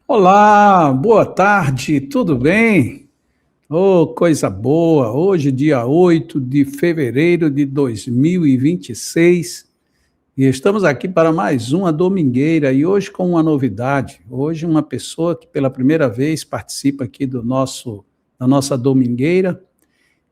Olá, boa tarde, tudo bem? Oh, coisa boa! Hoje, dia 8 de fevereiro de 2026, e estamos aqui para mais uma domingueira, e hoje com uma novidade. Hoje, uma pessoa que pela primeira vez participa aqui da nossa domingueira,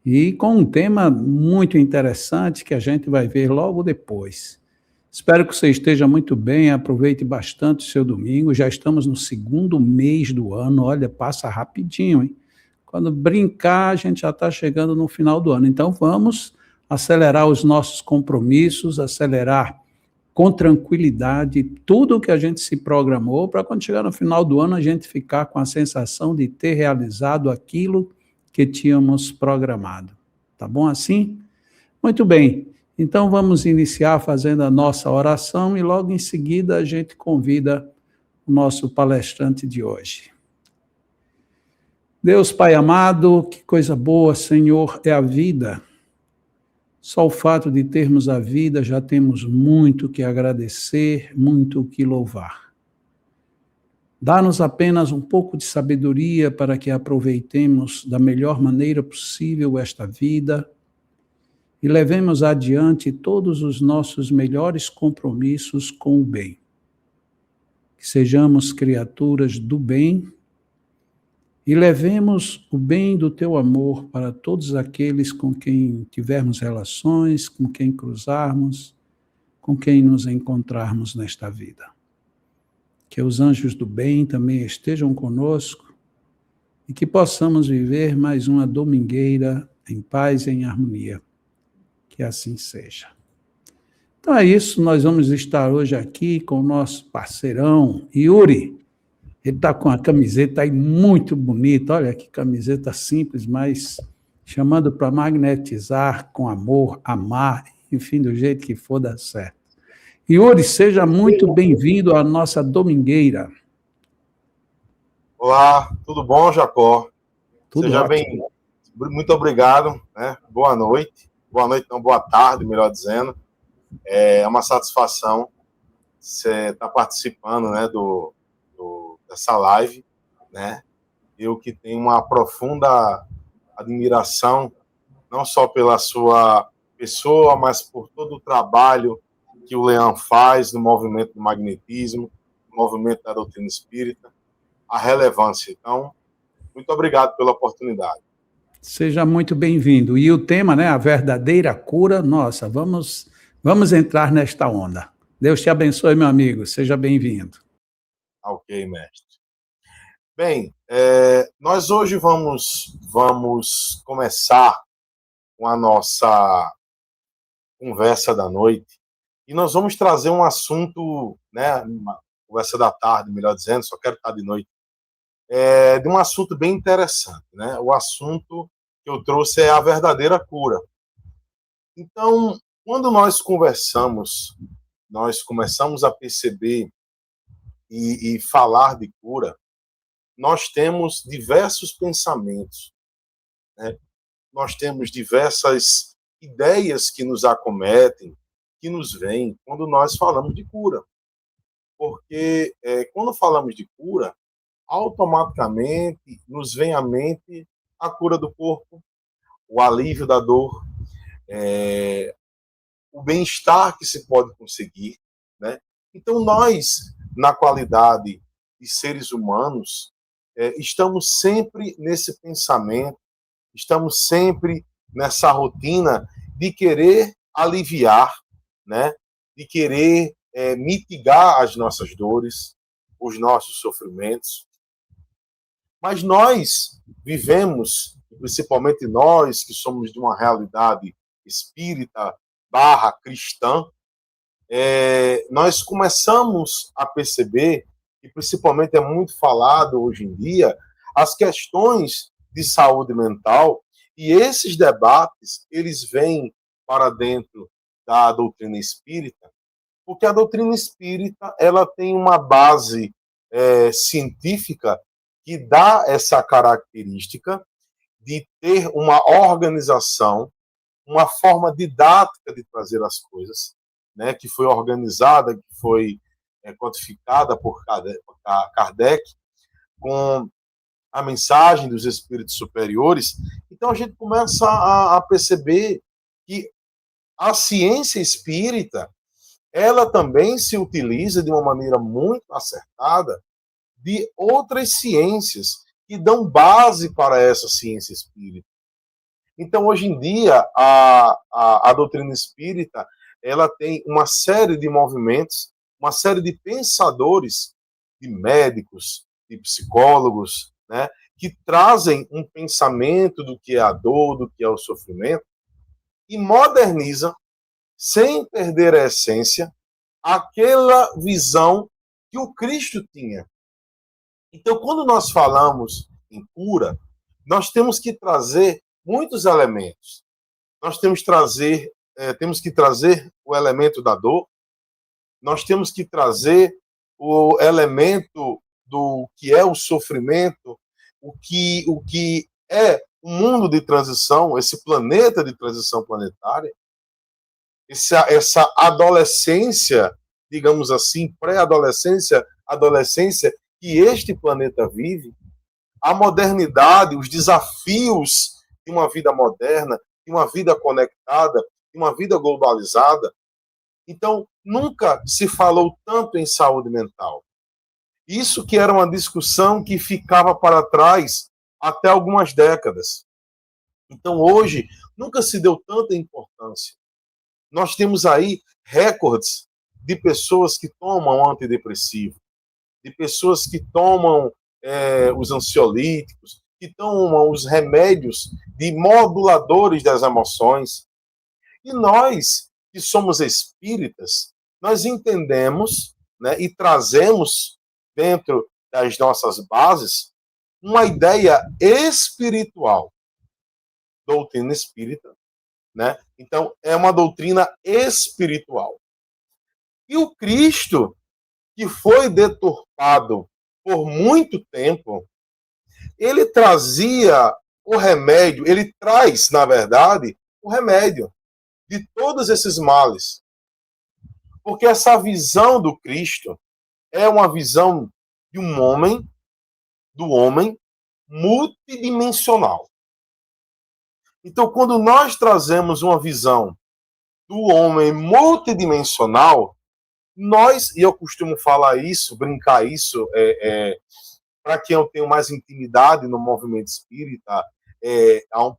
e com um tema muito interessante que a gente vai ver logo depois. Espero que você esteja muito bem, aproveite bastante o seu domingo. Já estamos no segundo mês do ano, olha, passa rapidinho, hein? Quando brincar, a gente já está chegando no final do ano. Então vamos acelerar os nossos compromissos, acelerar com tranquilidade tudo o que a gente se programou, para quando chegar no final do ano a gente ficar com a sensação de ter realizado aquilo que tínhamos programado. Tá bom assim? Muito bem. Então vamos iniciar fazendo a nossa oração e logo em seguida a gente convida o nosso palestrante de hoje. Deus Pai amado, que coisa boa, Senhor, é a vida. Só o fato de termos a vida já temos muito que agradecer, muito que louvar. Dá-nos apenas um pouco de sabedoria para que aproveitemos da melhor maneira possível esta vida e levemos adiante todos os nossos melhores compromissos com o bem. Que sejamos criaturas do bem e levemos o bem do teu amor para todos aqueles com quem tivermos relações, com quem cruzarmos, com quem nos encontrarmos nesta vida. Que os anjos do bem também estejam conosco e que possamos viver mais uma domingueira em paz e em harmonia. Que assim seja. Então é isso, nós vamos estar hoje aqui com o nosso parceirão, Yuri. Ele está com a camiseta aí muito bonita, olha que camiseta simples, mas chamando para magnetizar com amor, amar, enfim, do jeito que for dar certo. Yuri, seja muito bem-vindo à nossa domingueira. Olá, tudo bom, Jacó? Tudo Seja ótimo. muito obrigado, né? Boa noite, não, boa tarde, melhor dizendo. É uma satisfação você estar participando, né, dessa live, né? Eu que tenho uma profunda admiração, não só pela sua pessoa, mas por todo o trabalho que o Leão faz no movimento do magnetismo, no movimento da doutrina espírita, a relevância. Então, muito obrigado pela oportunidade. Seja muito bem-vindo. E o tema, né, a verdadeira cura, nossa, vamos entrar nesta onda. Deus te abençoe, meu amigo. Seja bem-vindo. Ok, mestre. Bem, nós hoje vamos começar com a nossa conversa da noite e nós vamos trazer um assunto, né, uma conversa da tarde, melhor dizendo, só quero estar de noite, de um assunto bem interessante, né? O assunto que eu trouxe é a verdadeira cura. Então, quando nós conversamos, nós começamos a perceber e falar de cura, nós temos diversos pensamentos, né? Nós temos diversas ideias que nos acometem, que nos vêm quando nós falamos de cura. Porque quando falamos de cura, automaticamente nos vem à mente a cura do corpo, o alívio da dor, o bem-estar que se pode conseguir, né? Então nós, na qualidade de seres humanos, estamos sempre nesse pensamento, estamos sempre nessa rotina de querer aliviar, né? De querer mitigar as nossas dores, os nossos sofrimentos. Mas nós vivemos, principalmente nós que somos de uma realidade espírita barra cristã, nós começamos a perceber, e principalmente é muito falado hoje em dia, as questões de saúde mental, e esses debates, eles vêm para dentro da doutrina espírita, porque a doutrina espírita ela tem uma base científica que dá essa característica de ter uma organização, uma forma didática de trazer as coisas, né, que foi organizada, que foi codificada por Kardec, com a mensagem dos espíritos superiores, então a gente começa a perceber que a ciência espírita, ela também se utiliza de uma maneira muito acertada de outras ciências que dão base para essa ciência espírita. Então, hoje em dia, a doutrina espírita, ela tem uma série de movimentos, uma série de pensadores, de médicos, de psicólogos, né, que trazem um pensamento do que é a dor, do que é o sofrimento, e modernizam, sem perder a essência, aquela visão que o Cristo tinha. Então, quando nós falamos em cura, nós temos que trazer muitos elementos. Nós temos que trazer o elemento da dor, nós temos que trazer o elemento do que é o sofrimento, o que é o mundo de transição, esse planeta de transição planetária, essa adolescência, digamos assim, pré-adolescência, adolescência que este planeta vive, a modernidade, os desafios de uma vida moderna, de uma vida conectada, de uma vida globalizada. Então, nunca se falou tanto em saúde mental. Isso que era uma discussão que ficava para trás até algumas décadas. Então, hoje, nunca se deu tanta importância. Nós temos aí recordes de pessoas que tomam antidepressivo, de pessoas que tomam os ansiolíticos, que tomam os remédios de moduladores das emoções. E nós, que somos espíritas, nós entendemos, né, e trazemos dentro das nossas bases uma ideia espiritual. Doutrina espírita, né? Então, é uma doutrina espiritual. E o Cristo, que foi deturpado por muito tempo, ele trazia o remédio, ele traz, na verdade, o remédio de todos esses males. Porque essa visão do Cristo é uma visão de um homem, do homem multidimensional. Então, quando nós trazemos uma visão do homem multidimensional, nós, e eu costumo falar isso, brincar isso, para quem eu tenho mais intimidade no movimento espírita,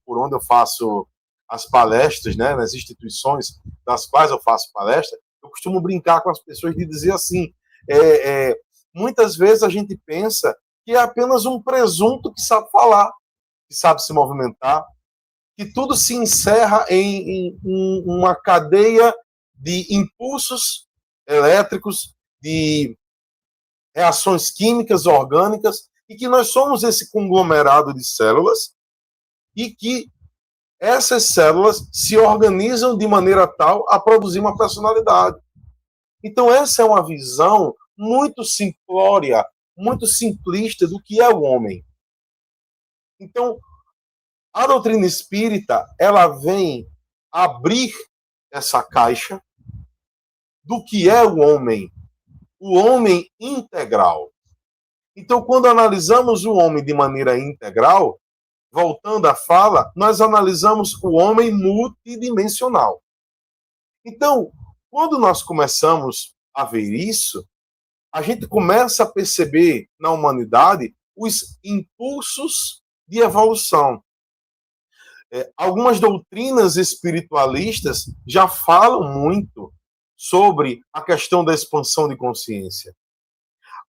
por onde eu faço as palestras, né, nas instituições das quais eu faço palestra, eu costumo brincar com as pessoas de dizer assim, muitas vezes a gente pensa que é apenas um presunto que sabe falar, que sabe se movimentar, que tudo se encerra em uma cadeia de impulsos elétricos, de reações químicas, orgânicas, e que nós somos esse conglomerado de células e que essas células se organizam de maneira tal a produzir uma personalidade. Então essa é uma visão muito simplória, muito simplista do que é o homem. Então, a doutrina espírita, ela vem abrir essa caixa do que é o homem integral. Então, quando analisamos o homem de maneira integral, voltando à fala, nós analisamos o homem multidimensional. Então, quando nós começamos a ver isso, a gente começa a perceber na humanidade os impulsos de evolução. Algumas doutrinas espiritualistas já falam muito sobre a questão da expansão de consciência.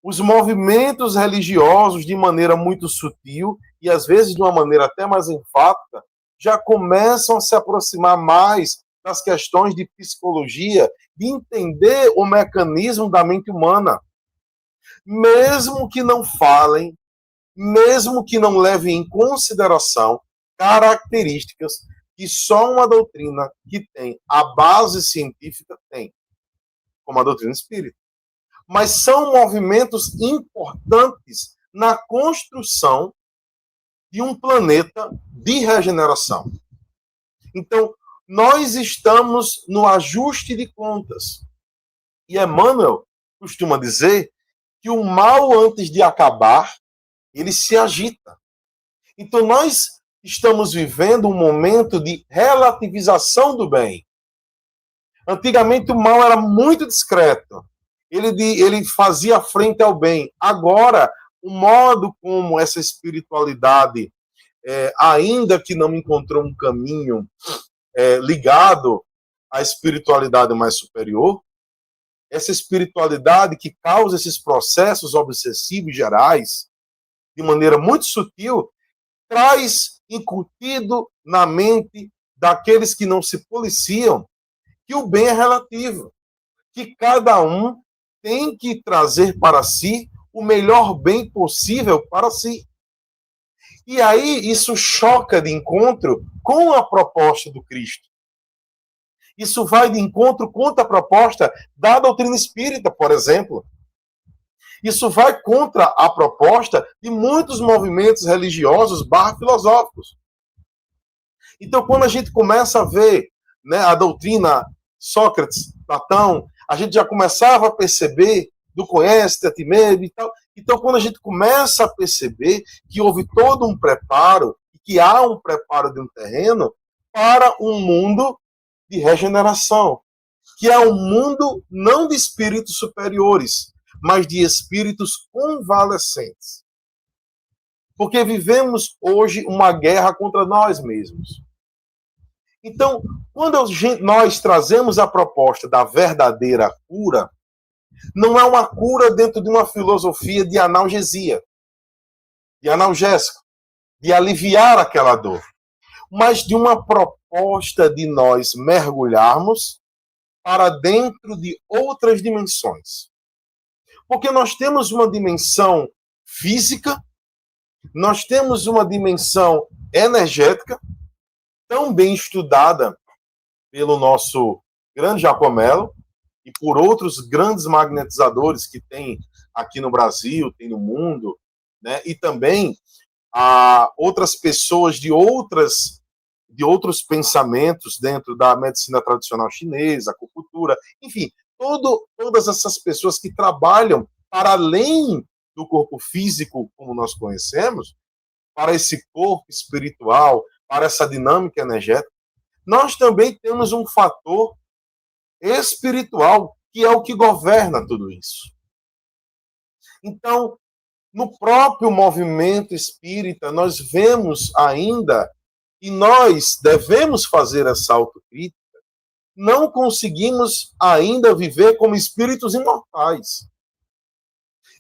Os movimentos religiosos, de maneira muito sutil e às vezes de uma maneira até mais enfática, já começam a se aproximar mais das questões de psicologia, de entender o mecanismo da mente humana. Mesmo que não falem, mesmo que não levem em consideração características que só uma doutrina que tem a base científica tem, como a doutrina espírita. Mas são movimentos importantes na construção de um planeta de regeneração. Então, nós estamos no ajuste de contas. E Emmanuel costuma dizer que o mal, antes de acabar, ele se agita. Então nós estamos vivendo um momento de relativização do bem. Antigamente o mal era muito discreto. Ele fazia frente ao bem. Agora, o modo como essa espiritualidade, ainda que não encontrou um caminho ligado à espiritualidade mais superior, essa espiritualidade que causa esses processos obsessivos gerais, de maneira muito sutil, traz incutido na mente daqueles que não se policiam que o bem é relativo, que cada um tem que trazer para si o melhor bem possível para si. E aí isso choca de encontro com a proposta do Cristo. Isso vai de encontro contra a proposta da doutrina espírita, por exemplo. Isso vai contra a proposta de muitos movimentos religiosos filosóficos. Então, quando a gente começa a ver, né, a doutrina Sócrates, Platão, a gente já começava a perceber do conhece-te a ti mesmo e tal. Então, quando a gente começa a perceber que houve todo um preparo, que há um preparo de um terreno para um mundo de regeneração, que é um mundo não de espíritos superiores, mas de espíritos convalescentes. Porque vivemos hoje uma guerra contra nós mesmos. Então, quando nós trazemos a proposta da verdadeira cura, não é uma cura dentro de uma filosofia de analgesia, de analgésico, de aliviar aquela dor, mas de uma proposta de nós mergulharmos para dentro de outras dimensões. Porque nós temos uma dimensão física, nós temos uma dimensão energética, tão bem estudada pelo nosso grande Giacomello e por outros grandes magnetizadores que tem aqui no Brasil, tem no mundo, né? E também outras pessoas de outros pensamentos dentro da medicina tradicional chinesa, acupuntura, enfim, todas essas pessoas que trabalham para além do corpo físico como nós conhecemos, para esse corpo espiritual, para essa dinâmica energética, nós também temos um fator espiritual, que é o que governa tudo isso. Então, no próprio movimento espírita, nós vemos ainda, e nós devemos fazer essa autocrítica, não conseguimos ainda viver como espíritos imortais.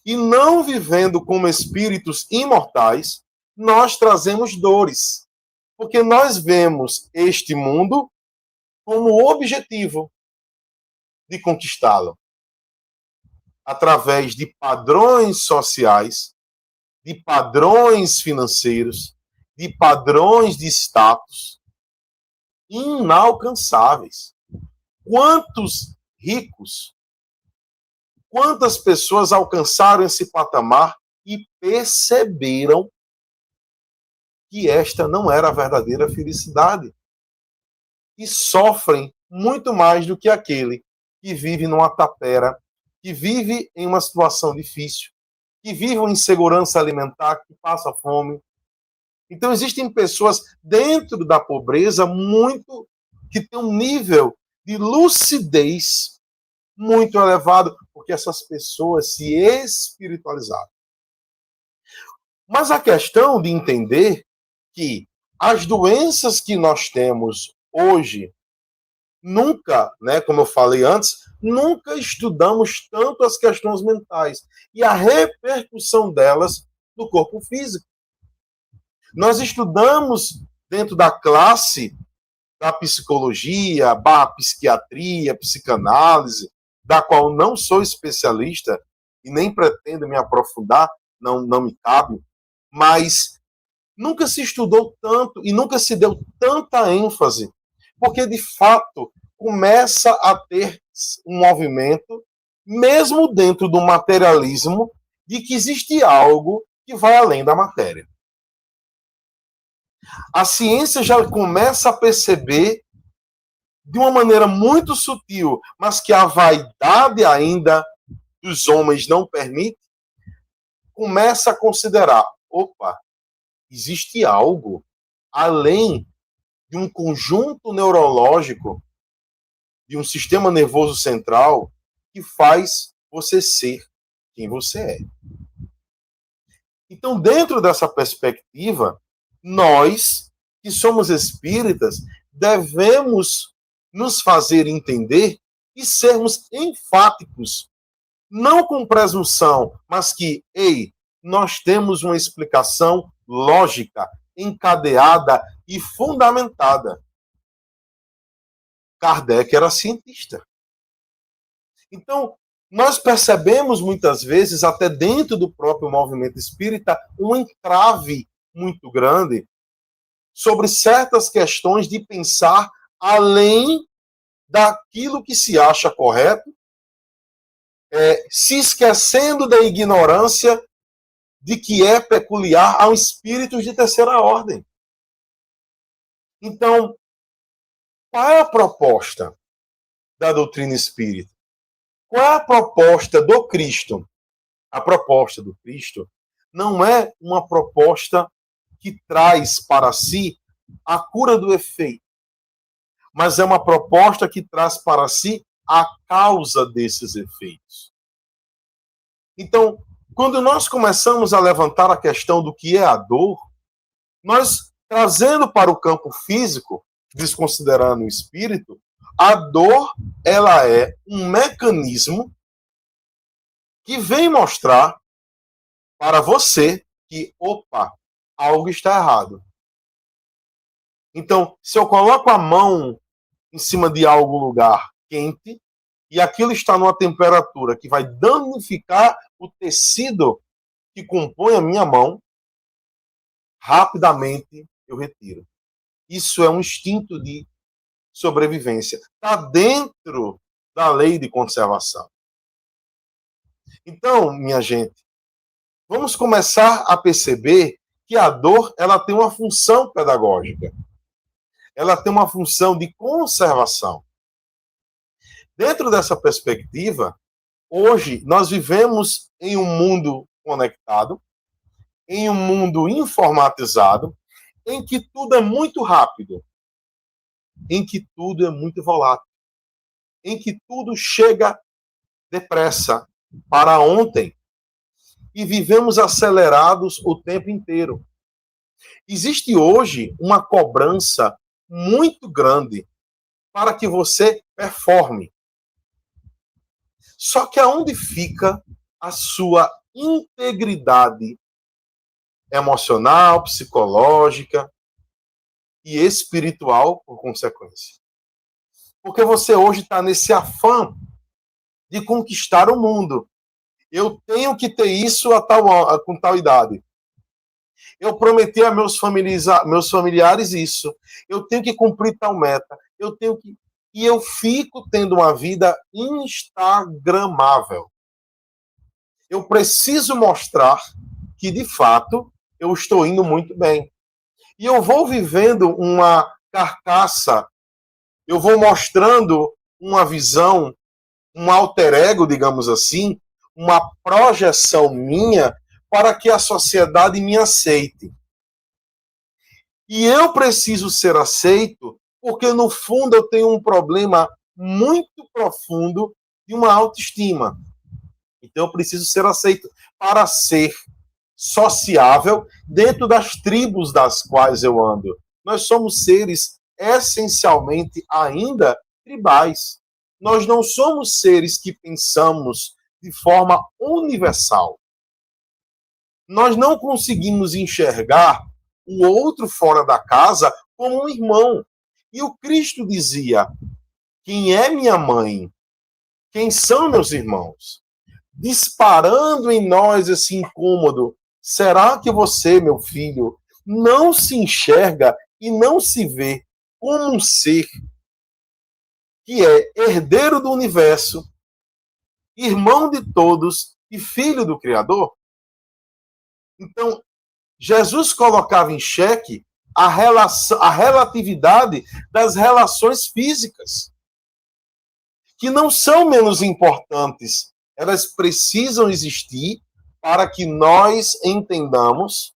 E não vivendo como espíritos imortais, nós trazemos dores. Porque nós vemos este mundo como objetivo de conquistá-lo. Através de padrões sociais, de padrões financeiros, de padrões de status inalcançáveis. Quantos ricos, quantas pessoas alcançaram esse patamar e perceberam que esta não era a verdadeira felicidade. E sofrem muito mais do que aquele que vive numa tapera, que vive em uma situação difícil, que vive uma insegurança alimentar, que passa fome. Então existem pessoas dentro da pobreza que têm um nível de lucidez muito elevado, porque essas pessoas se espiritualizaram. Mas a questão de entender que as doenças que nós temos hoje, nunca, né, como eu falei antes, nunca estudamos tanto as questões mentais e a repercussão delas no corpo físico. Nós estudamos dentro da classe da psicologia, psiquiatria, psicanálise, da qual não sou especialista e nem pretendo me aprofundar, não me cabe, mas nunca se estudou tanto e nunca se deu tanta ênfase, porque de fato começa a ter um movimento, mesmo dentro do materialismo, de que existe algo que vai além da matéria. A ciência já começa a perceber, de uma maneira muito sutil, mas que a vaidade ainda dos homens não permite, começa a considerar opa, existe algo além de um conjunto neurológico, de um sistema nervoso central que faz você ser quem você é. Então, dentro dessa perspectiva, nós, que somos espíritas, devemos nos fazer entender e sermos enfáticos, não com presunção, mas que, ei, nós temos uma explicação lógica, encadeada e fundamentada. Kardec era cientista. Então, nós percebemos muitas vezes, até dentro do próprio movimento espírita, um entrave muito grande sobre certas questões de pensar além daquilo que se acha correto, se esquecendo da ignorância de que é peculiar a um espírito de terceira ordem. Então, qual é a proposta da doutrina espírita? Qual é a proposta do Cristo? A proposta do Cristo não é uma proposta que traz para si a cura do efeito, mas é uma proposta que traz para si a causa desses efeitos. Então, quando nós começamos a levantar a questão do que é a dor, nós trazendo para o campo físico, desconsiderando o espírito, a dor, ela é um mecanismo que vem mostrar para você que, opa, algo está errado. Então, se eu coloco a mão em cima de algum lugar quente e aquilo está numa temperatura que vai danificar o tecido que compõe a minha mão, rapidamente eu retiro. Isso é um instinto de sobrevivência. Está dentro da lei de conservação. Então, minha gente, vamos começar a perceber que a dor ela tem uma função pedagógica. Ela tem uma função de conservação. Dentro dessa perspectiva, hoje nós vivemos em um mundo conectado, em um mundo informatizado, em que tudo é muito rápido, em que tudo é muito volátil, em que tudo chega depressa, para ontem, e vivemos acelerados o tempo inteiro. Existe hoje uma cobrança muito grande para que você performe. Só que aonde fica a sua integridade emocional, psicológica e espiritual, por consequência? Porque você hoje está nesse afã de conquistar o mundo. Eu tenho que ter isso com tal idade. Eu prometi a meus familiares isso. Eu tenho que cumprir tal meta. E eu fico tendo uma vida instagramável. Eu preciso mostrar que, de fato, eu estou indo muito bem. E eu vou vivendo uma carcaça, eu vou mostrando uma visão, um alter ego, digamos assim, uma projeção minha para que a sociedade me aceite. E eu preciso ser aceito porque, no fundo, eu tenho um problema muito profundo de uma autoestima. Então, eu preciso ser aceito para ser sociável dentro das tribos das quais eu ando. Nós somos seres essencialmente ainda tribais. Nós não somos seres que pensamos de forma universal. Nós não conseguimos enxergar o outro fora da casa como um irmão. E o Cristo dizia: quem é minha mãe? Quem são meus irmãos? Disparando em nós esse incômodo. Será que você, meu filho, não se enxerga e não se vê como um ser que é herdeiro do universo, irmão de todos e filho do Criador? Então, Jesus colocava em xeque a relatividade das relações físicas, que não são menos importantes. Elas precisam existir para que nós entendamos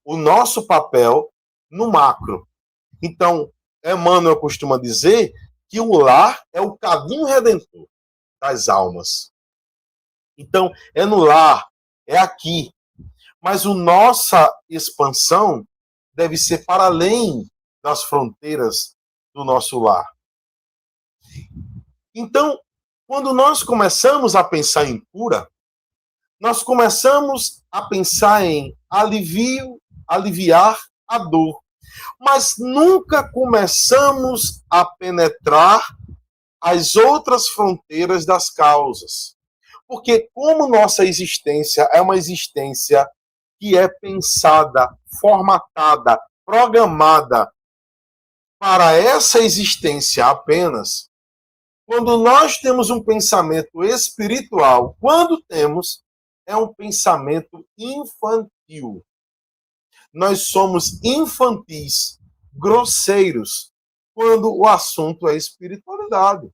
o nosso papel no macro. Então, Emmanuel costuma dizer que o lar é o caminho redentor das almas. Então, é no lar, é aqui. Mas a nossa expansão deve ser para além das fronteiras do nosso lar. Então, quando nós começamos a pensar em cura, nós começamos a pensar em aliviar a dor. Mas nunca começamos a penetrar as outras fronteiras das causas. Porque como nossa existência é uma existência que é pensada, formatada, programada para essa existência apenas, quando nós temos um pensamento espiritual, quando temos, é um pensamento infantil. Nós somos infantis, grosseiros, quando o assunto é espiritualidade.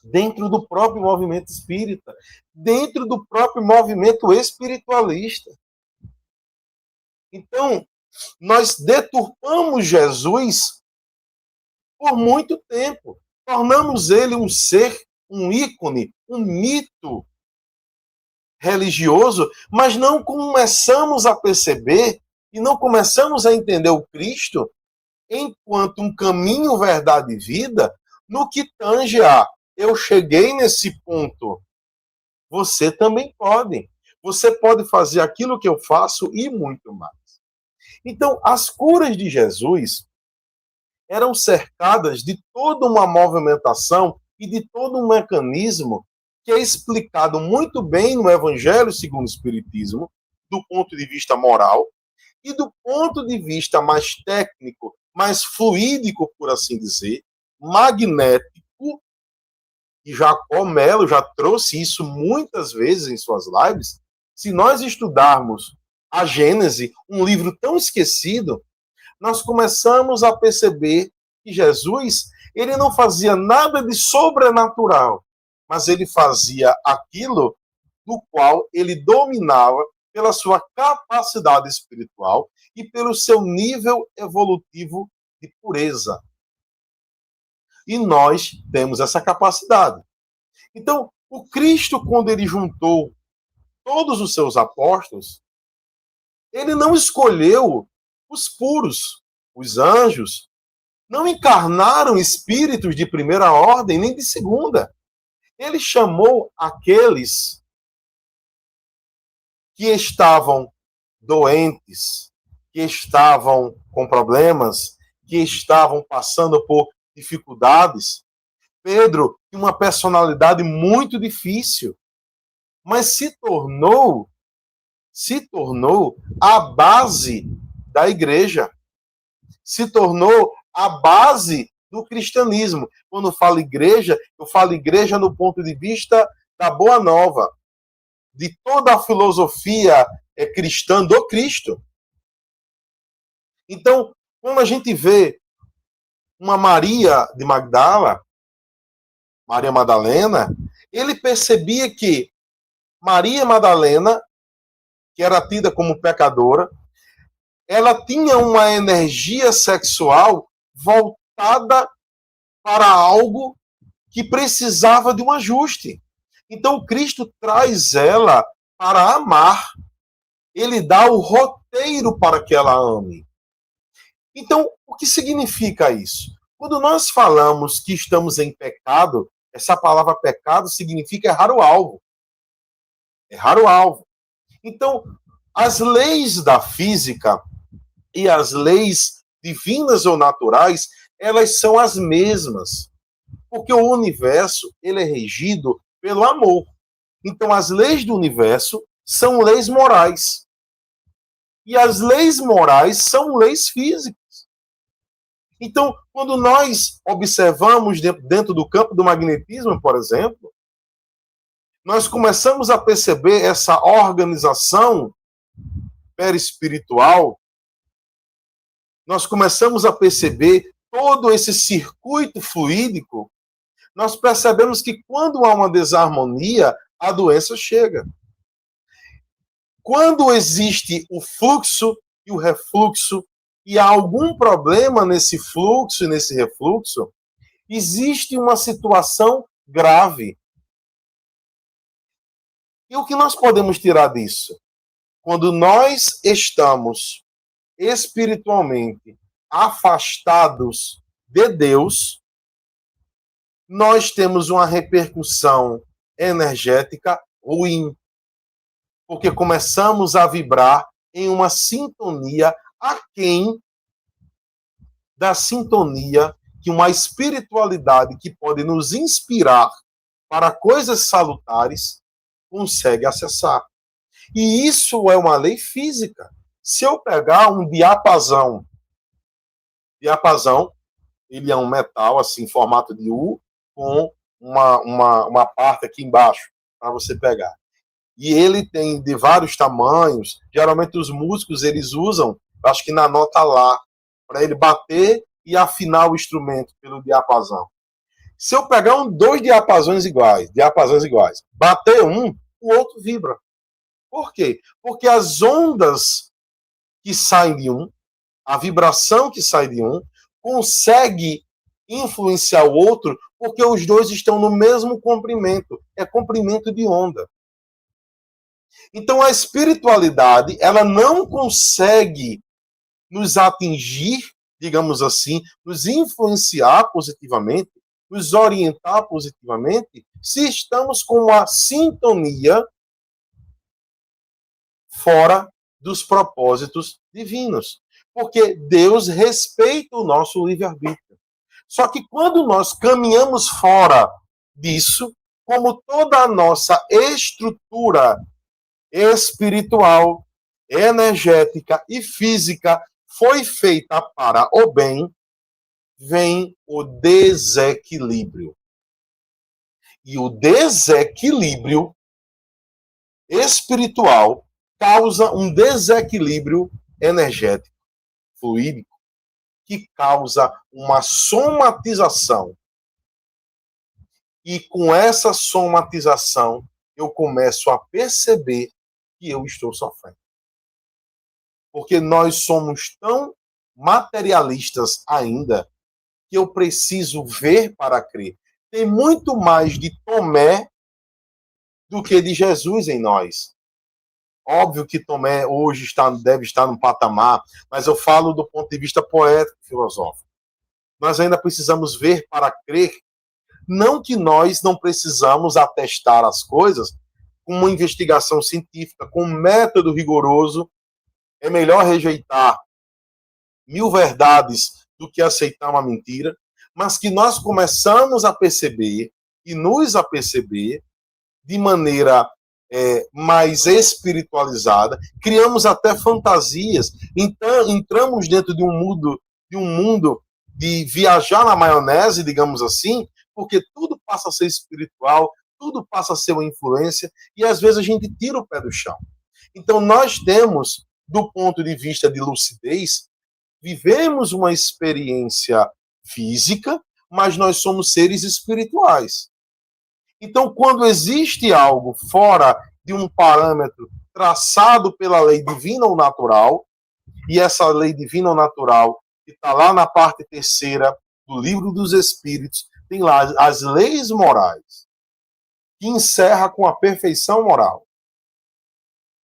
Dentro do próprio movimento espírita, dentro do próprio movimento espiritualista. Então, nós deturpamos Jesus por muito tempo. Tornamos ele um ser, um ícone, um mito religioso, mas não começamos a perceber e não começamos a entender o Cristo enquanto um caminho, verdade e vida, no que tange a eu cheguei nesse ponto. Você também pode. Você pode fazer aquilo que eu faço e muito mais. Então, as curas de Jesus eram cercadas de toda uma movimentação e de todo um mecanismo que é explicado muito bem no Evangelho segundo o Espiritismo, do ponto de vista moral, e do ponto de vista mais técnico, mais fluídico, por assim dizer, magnético, e Jacó Melo já trouxe isso muitas vezes em suas lives. Se nós estudarmos a Gênese, um livro tão esquecido, nós começamos a perceber que Jesus, ele não fazia nada de sobrenatural, mas ele fazia aquilo do qual ele dominava pela sua capacidade espiritual e pelo seu nível evolutivo de pureza. E nós temos essa capacidade. Então, o Cristo, quando ele juntou todos os seus apóstolos, ele não escolheu os puros, os anjos, não encarnaram espíritos de primeira ordem, nem de segunda. Ele chamou aqueles que estavam doentes, que estavam com problemas, que estavam passando por dificuldades. Pedro tinha uma personalidade muito difícil, mas se tornou a base da igreja, se tornou a base do cristianismo. Quando eu falo igreja no ponto de vista da Boa Nova, de toda a filosofia cristã do Cristo. Então, quando a gente vê uma Maria de Magdala, Maria Madalena, ele percebia que Maria Madalena, que era tida como pecadora, ela tinha uma energia sexual voltada para algo que precisava de um ajuste. Então, Cristo traz ela para amar. Ele dá o roteiro para que ela ame. Então, o que significa isso? Quando nós falamos que estamos em pecado, essa palavra pecado significa errar o alvo. Errar o alvo. Então, as leis da física e as leis divinas ou naturais, elas são as mesmas. Porque o universo, ele é regido pelo amor. Então, as leis do universo são leis morais. E as leis morais são leis físicas. Então, quando nós observamos dentro do campo do magnetismo, por exemplo, nós começamos a perceber essa organização perispiritual, nós começamos a perceber todo esse circuito fluídico, nós percebemos que quando há uma desarmonia, a doença chega. Quando existe o fluxo e o refluxo, e há algum problema nesse fluxo e nesse refluxo, existe uma situação grave. E o que nós podemos tirar disso? Quando nós estamos espiritualmente afastados de Deus, nós temos uma repercussão energética ruim, porque começamos a vibrar em uma sintonia aquém da sintonia que uma espiritualidade que pode nos inspirar para coisas salutares consegue acessar. E isso é uma lei física. Se eu pegar um diapasão, ele é um metal, assim, em formato de U, com uma parte aqui embaixo, para você pegar. E ele tem de vários tamanhos. Geralmente os músicos, eles usam, acho que na nota Lá, para ele bater e afinar o instrumento pelo diapasão. Se eu pegar dois diapasões iguais, bater um, o outro vibra. Por quê? Porque as ondas que saem de um, a vibração que sai de um, consegue influenciar o outro, porque os dois estão no mesmo comprimento. É comprimento de onda. Então a espiritualidade, ela não consegue nos atingir, digamos assim, nos influenciar positivamente, nos orientar positivamente, se estamos com uma sintonia fora dos propósitos divinos. Porque Deus respeita o nosso livre-arbítrio. Só que quando nós caminhamos fora disso, como toda a nossa estrutura espiritual, energética e física foi feita para o bem, vem o desequilíbrio. E o desequilíbrio espiritual causa um desequilíbrio energético, fluídico, que causa uma somatização. E com essa somatização, eu começo a perceber que eu estou sofrendo. Porque nós somos tão materialistas ainda que eu preciso ver para crer. Tem muito mais de Tomé do que de Jesus em nós. Óbvio que Tomé hoje deve estar num patamar, mas eu falo do ponto de vista poético, filosófico. Nós ainda precisamos ver para crer. Não que nós não precisamos atestar as coisas com uma investigação científica, com um método rigoroso. É melhor rejeitar 1000 verdades do que aceitar uma mentira, mas que nós começamos a perceber e nos a perceber de maneira mais espiritualizada, criamos até fantasias, então entramos dentro de um mundo de viajar na maionese, digamos assim, porque tudo passa a ser espiritual, tudo passa a ser uma influência, e às vezes a gente tira o pé do chão. Então nós temos, do ponto de vista de lucidez, vivemos uma experiência física, mas nós somos seres espirituais. Então, quando existe algo fora de um parâmetro traçado pela lei divina ou natural, e essa lei divina ou natural, que está lá na parte 3ª do Livro dos Espíritos, tem lá as leis morais, que encerra com a perfeição moral.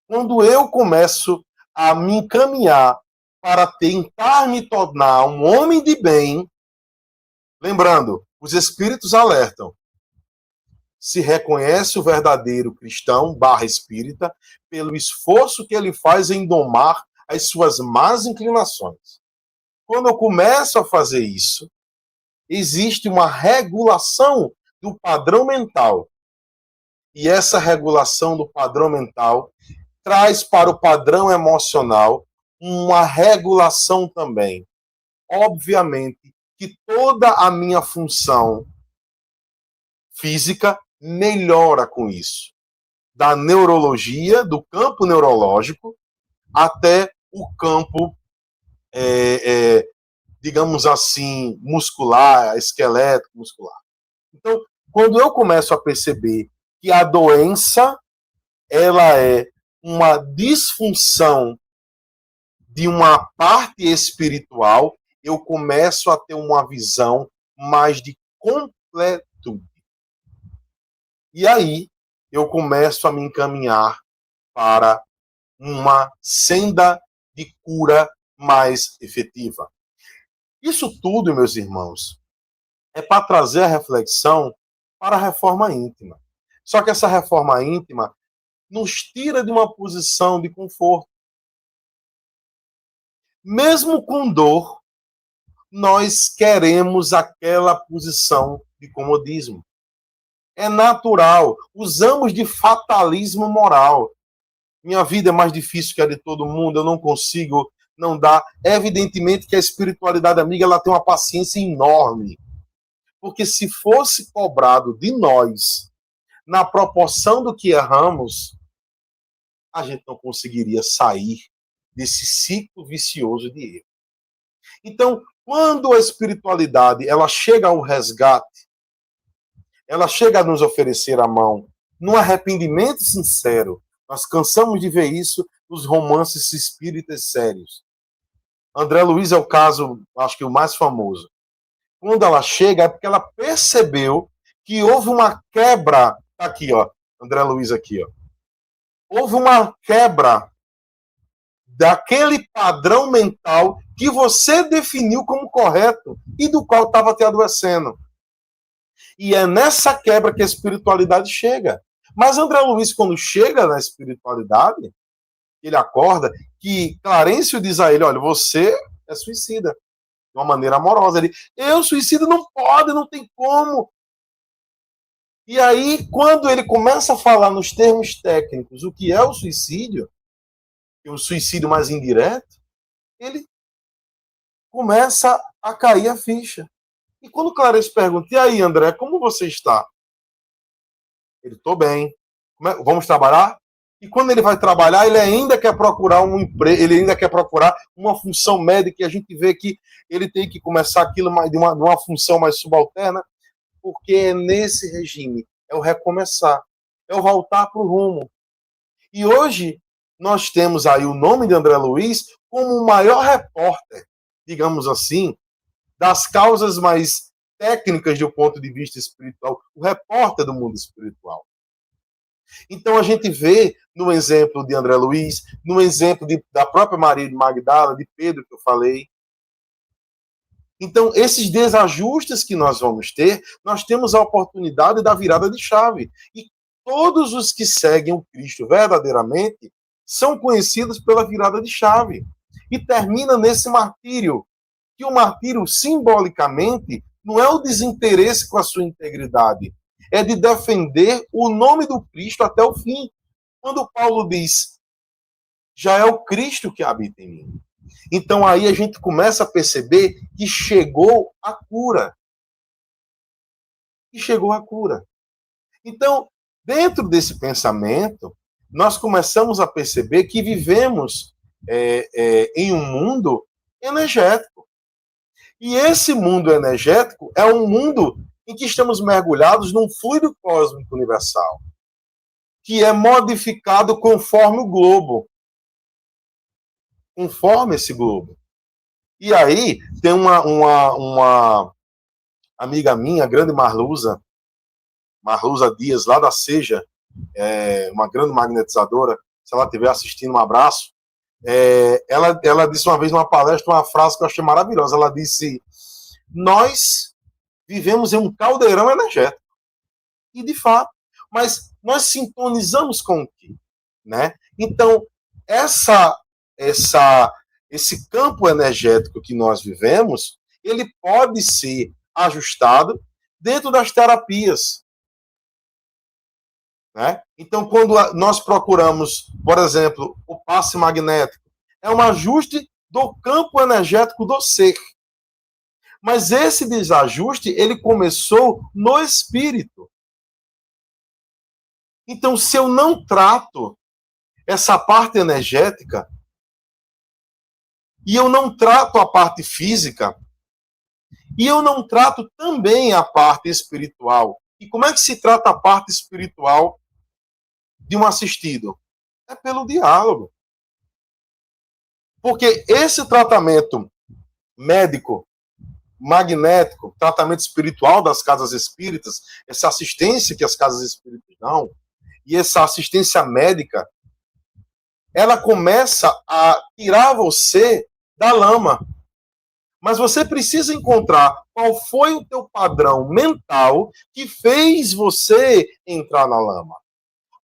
Quando eu começo a me encaminhar para tentar me tornar um homem de bem, lembrando, os Espíritos alertam, se reconhece o verdadeiro cristão / espírita pelo esforço que ele faz em domar as suas más inclinações. Quando eu começo a fazer isso, existe uma regulação do padrão mental. E essa regulação do padrão mental traz para o padrão emocional uma regulação também. Obviamente que toda a minha função física melhora com isso. Da neurologia, do campo neurológico, até o campo, digamos assim, muscular, esquelético muscular. Então, quando eu começo a perceber que a doença, ela é uma disfunção de uma parte espiritual, eu começo a ter uma visão mais de completude. E aí eu começo a me encaminhar para uma senda de cura mais efetiva. Isso tudo, meus irmãos, é para trazer a reflexão para a reforma íntima. Só que essa reforma íntima nos tira de uma posição de conforto. Mesmo com dor, nós queremos aquela posição de comodismo. É natural. Usamos de fatalismo moral. Minha vida é mais difícil que a de todo mundo, eu não consigo, não dá. É evidentemente que a espiritualidade amiga ela tem uma paciência enorme. Porque se fosse cobrado de nós, na proporção do que erramos, a gente não conseguiria sair desse ciclo vicioso de erro. Então, quando a espiritualidade ela chega ao resgate, ela chega a nos oferecer a mão, num arrependimento sincero, nós cansamos de ver isso nos romances espíritas sérios. André Luiz é o caso, acho que o mais famoso. Quando ela chega, é porque ela percebeu que houve uma quebra. Aqui, ó, André Luiz aqui, ó. Houve uma quebra daquele padrão mental que você definiu como correto e do qual estava te adoecendo. E é nessa quebra que a espiritualidade chega. Mas André Luiz, quando chega na espiritualidade, ele acorda que Clarencio diz a ele, olha, você é suicida. De uma maneira amorosa. Ele, eu, suicida, não pode, não tem como. E aí, quando ele começa a falar nos termos técnicos o que é o suicídio mais indireto, ele começa a cair a ficha. E quando Clarencio pergunta, e aí, André, como você está? Ele, estou bem. Vamos trabalhar? E quando ele vai trabalhar, ele ainda quer procurar um emprego, ele ainda quer procurar uma função médica, e a gente vê que ele tem que começar aquilo de uma função mais subalterna, porque é nesse regime, é o recomeçar, é o voltar para o rumo. E hoje, nós temos aí o nome de André Luiz como o maior repórter, digamos assim, das causas mais técnicas do ponto de vista espiritual, o repórter do mundo espiritual. Então a gente vê no exemplo de André Luiz, no exemplo da própria Maria de Magdala, de Pedro que eu falei. Então esses desajustes que nós vamos ter, nós temos a oportunidade da virada de chave. E todos os que seguem o Cristo verdadeiramente são conhecidos pela virada de chave. E termina nesse martírio, que o martírio simbolicamente não é o desinteresse com a sua integridade, é de defender o nome do Cristo até o fim. Quando Paulo diz, já é o Cristo que habita em mim. Então aí a gente começa a perceber que chegou a cura. E chegou a cura. Então, dentro desse pensamento, nós começamos a perceber que vivemos em um mundo energético. E esse mundo energético é um mundo em que estamos mergulhados num fluido cósmico universal, que é modificado conforme o globo, conforme esse globo. E aí tem uma amiga minha, grande Marlusa Dias, lá da Seja, uma grande magnetizadora, se ela estiver assistindo, um abraço. Ela disse uma vez numa palestra uma frase que eu achei maravilhosa. Ela disse, nós vivemos em um caldeirão energético. E de fato, mas nós sintonizamos com o quê? Né? Então, esse campo energético que nós vivemos, ele pode ser ajustado dentro das terapias. Né? Então, quando nós procuramos, por exemplo, o passe magnético, é um ajuste do campo energético do ser. Mas esse desajuste, ele começou no espírito. Então, se eu não trato essa parte energética, e eu não trato a parte física, e eu não trato também a parte espiritual. E como é que se trata a parte espiritual de um assistido? É pelo diálogo. Porque esse tratamento médico, magnético, tratamento espiritual das casas espíritas, essa assistência que as casas espíritas dão, e essa assistência médica, ela começa a tirar você da lama. Mas você precisa encontrar qual foi o teu padrão mental que fez você entrar na lama.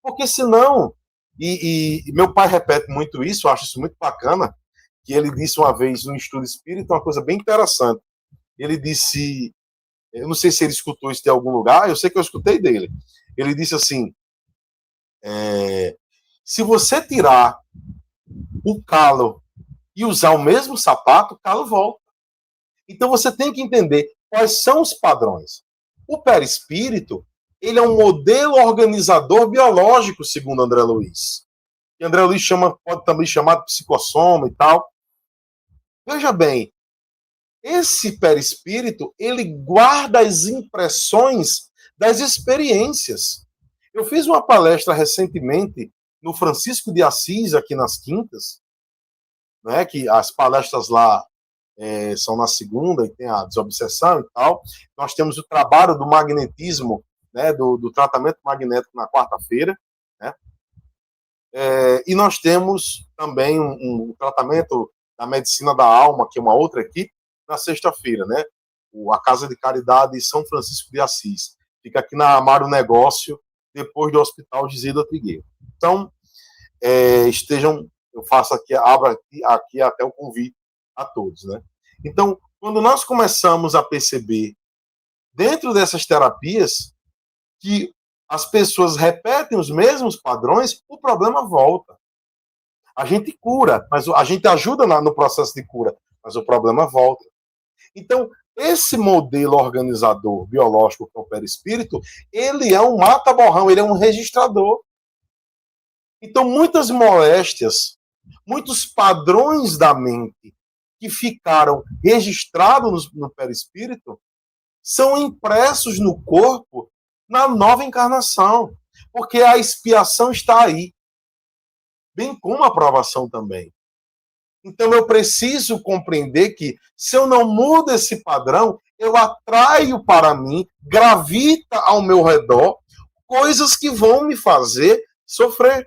Porque senão, e meu pai repete muito isso, eu acho isso muito bacana, que ele disse uma vez no estudo espírita uma coisa bem interessante. Ele disse, eu não sei se ele escutou isso de algum lugar, eu sei que eu escutei dele. Ele disse assim, se você tirar o calo e usar o mesmo sapato, o calo volta. Então você tem que entender quais são os padrões. O perispírito, ele é um modelo organizador biológico, segundo André Luiz. E André Luiz pode também chamar de psicossoma e tal. Veja bem, esse perispírito, ele guarda as impressões das experiências. Eu fiz uma palestra recentemente no Francisco de Assis, aqui nas quintas, né, que as palestras lá são na segunda, e tem a desobsessão e tal. Nós temos o trabalho do magnetismo, né, do tratamento magnético na quarta-feira, né? E nós temos também um tratamento da medicina da alma, que é uma outra equipe, na sexta-feira, né? A Casa de Caridade São Francisco de Assis. Fica aqui na Amaro Negócio, depois do Hospital Gisela Trigueiro. Então, eu faço aqui, abro aqui até o convite a todos, né? Então, quando nós começamos a perceber, dentro dessas terapias, que as pessoas repetem os mesmos padrões, o problema volta. A gente cura, mas a gente ajuda no processo de cura, mas o problema volta. Então, esse modelo organizador biológico que é o perispírito, ele é um mata-borrão, ele é um registrador. Então, muitas moléstias, muitos padrões da mente que ficaram registrados no perispírito são impressos no corpo na nova encarnação, porque a expiação está aí, bem como a aprovação também. Então eu preciso compreender que se eu não mudo esse padrão, eu atraio para mim, gravita ao meu redor, coisas que vão me fazer sofrer.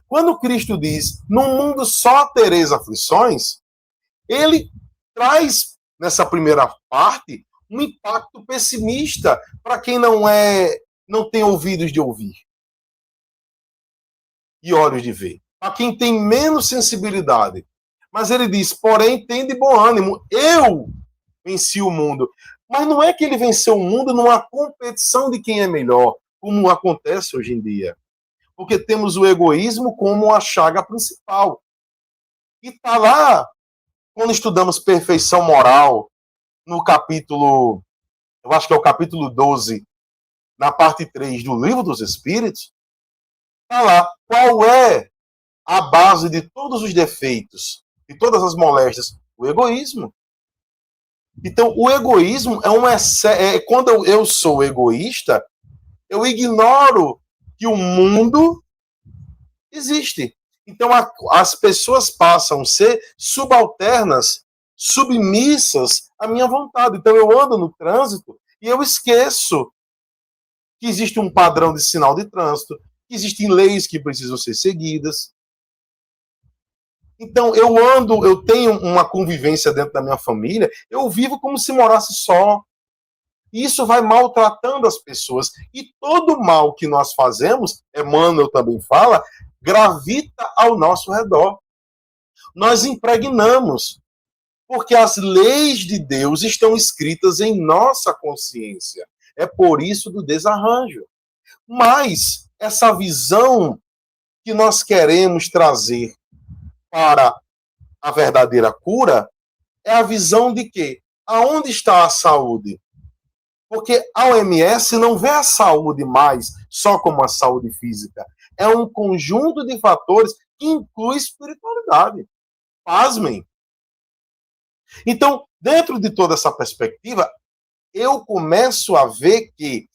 Quando Cristo diz, no mundo só tereis aflições, ele traz, nessa primeira parte, um impacto pessimista para quem não tem ouvidos de ouvir e olhos de ver. Para quem tem menos sensibilidade. Mas ele diz, porém, tem de bom ânimo. Eu venci o mundo. Mas não é que ele venceu o mundo numa competição de quem é melhor, como acontece hoje em dia. Porque temos o egoísmo como a chaga principal. E está lá, quando estudamos perfeição moral, no capítulo, eu acho que é o capítulo 12, na parte 3 do Livro dos Espíritos, está lá qual é a base de todos os defeitos e todas as moléstias? O egoísmo. Então, o egoísmo quando eu sou egoísta, eu ignoro que o mundo existe. Então, as pessoas passam a ser subalternas, submissas à minha vontade. Então, eu ando no trânsito e eu esqueço que existe um padrão de sinal de trânsito, que existem leis que precisam ser seguidas. Então, eu tenho uma convivência dentro da minha família, eu vivo como se morasse só. E isso vai maltratando as pessoas. E todo mal que nós fazemos, Emmanuel também fala, gravita ao nosso redor. Nós impregnamos, porque as leis de Deus estão escritas em nossa consciência. É por isso do desarranjo. Mas essa visão que nós queremos trazer para a verdadeira cura é a visão de que aonde está a saúde? Porque a OMS não vê a saúde mais só como a saúde física. É um conjunto de fatores que inclui espiritualidade. Pasmem. Então, dentro de toda essa perspectiva, eu começo a ver que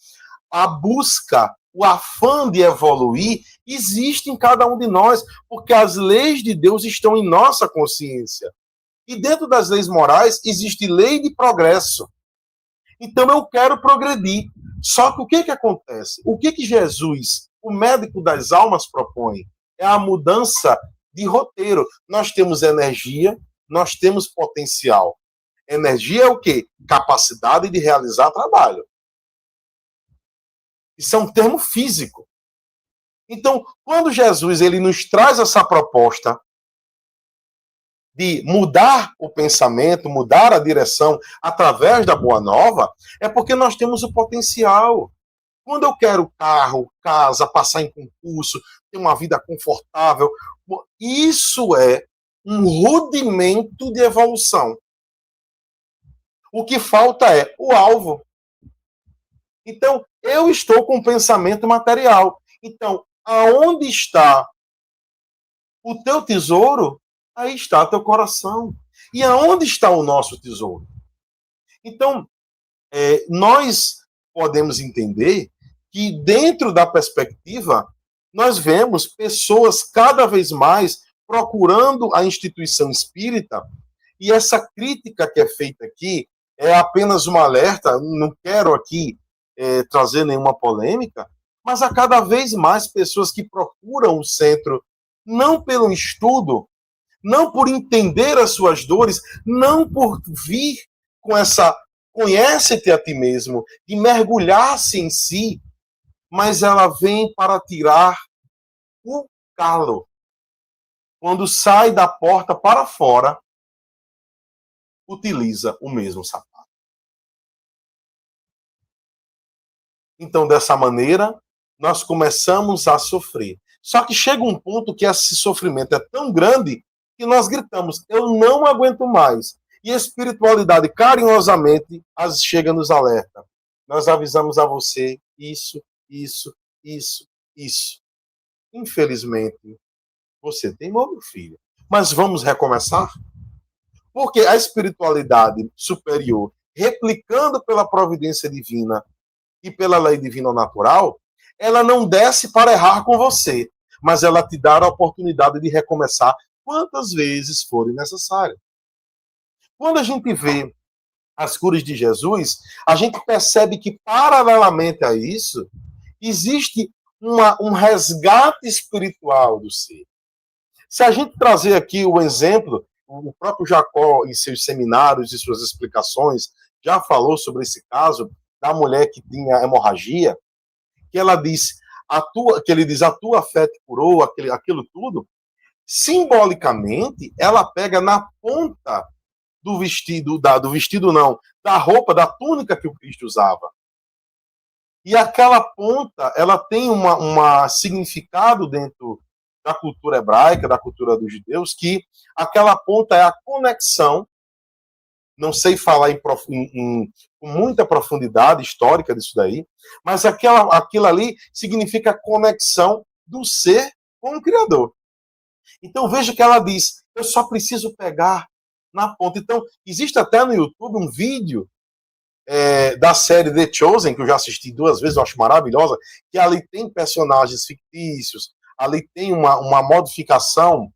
a busca, o afã de evoluir existe em cada um de nós, porque as leis de Deus estão em nossa consciência. E dentro das leis morais existe lei de progresso. Então eu quero progredir. Só que o que acontece? O que Jesus, o médico das almas, propõe? É a mudança de roteiro. Nós temos energia, nós temos potencial. Energia é o quê? Capacidade de realizar trabalho. Isso é um termo físico. Então, quando Jesus ele nos traz essa proposta de mudar o pensamento, mudar a direção através da Boa Nova, é porque nós temos o potencial. Quando eu quero carro, casa, passar em concurso, ter uma vida confortável, isso é um rudimento de evolução. O que falta é o alvo. Então, eu estou com pensamento material. Então, aonde está o teu tesouro, aí está teu coração. E aonde está o nosso tesouro? Então, nós podemos entender que dentro da perspectiva, nós vemos pessoas cada vez mais procurando a instituição espírita, e essa crítica que é feita aqui é apenas um alerta, não quero aqui trazer nenhuma polêmica, mas há cada vez mais pessoas que procuram o centro, não pelo estudo, não por entender as suas dores, não por vir com essa conhece-te a ti mesmo, de mergulhar-se em si, mas ela vem para tirar o calo. Quando sai da porta para fora, utiliza o mesmo sapato. Então, dessa maneira, nós começamos a sofrer. Só que chega um ponto que esse sofrimento é tão grande que nós gritamos, eu não aguento mais. E a espiritualidade, carinhosamente, chega nos alerta. Nós avisamos a você isso, isso, isso, isso. Infelizmente, você teimou, meu filho. Mas vamos recomeçar? Porque a espiritualidade superior, replicando pela providência divina e pela lei divina natural, ela não desce para errar com você, mas ela te dá a oportunidade de recomeçar quantas vezes forem necessárias. Quando a gente vê as curas de Jesus, a gente percebe que, paralelamente a isso, existe um resgate espiritual do ser. Se a gente trazer aqui o exemplo, o próprio Jacó, em seus seminários e suas explicações, já falou sobre esse caso da mulher que tinha hemorragia, que ela diz, que ele diz, a tua fé te curou, aquilo tudo. Simbolicamente, ela pega na ponta do vestido, da roupa, da túnica que o Cristo usava. E aquela ponta, ela tem uma significado dentro da cultura hebraica, da cultura dos judeus, que aquela ponta é a conexão, não sei falar com muita profundidade histórica disso daí, mas aquilo ali significa a conexão do ser com o Criador. Então veja que ela diz, eu só preciso pegar na ponta. Então, existe até no YouTube um vídeo da série The Chosen, que eu já assisti 2 vezes, eu acho maravilhosa, que ali tem personagens fictícios, ali tem uma modificação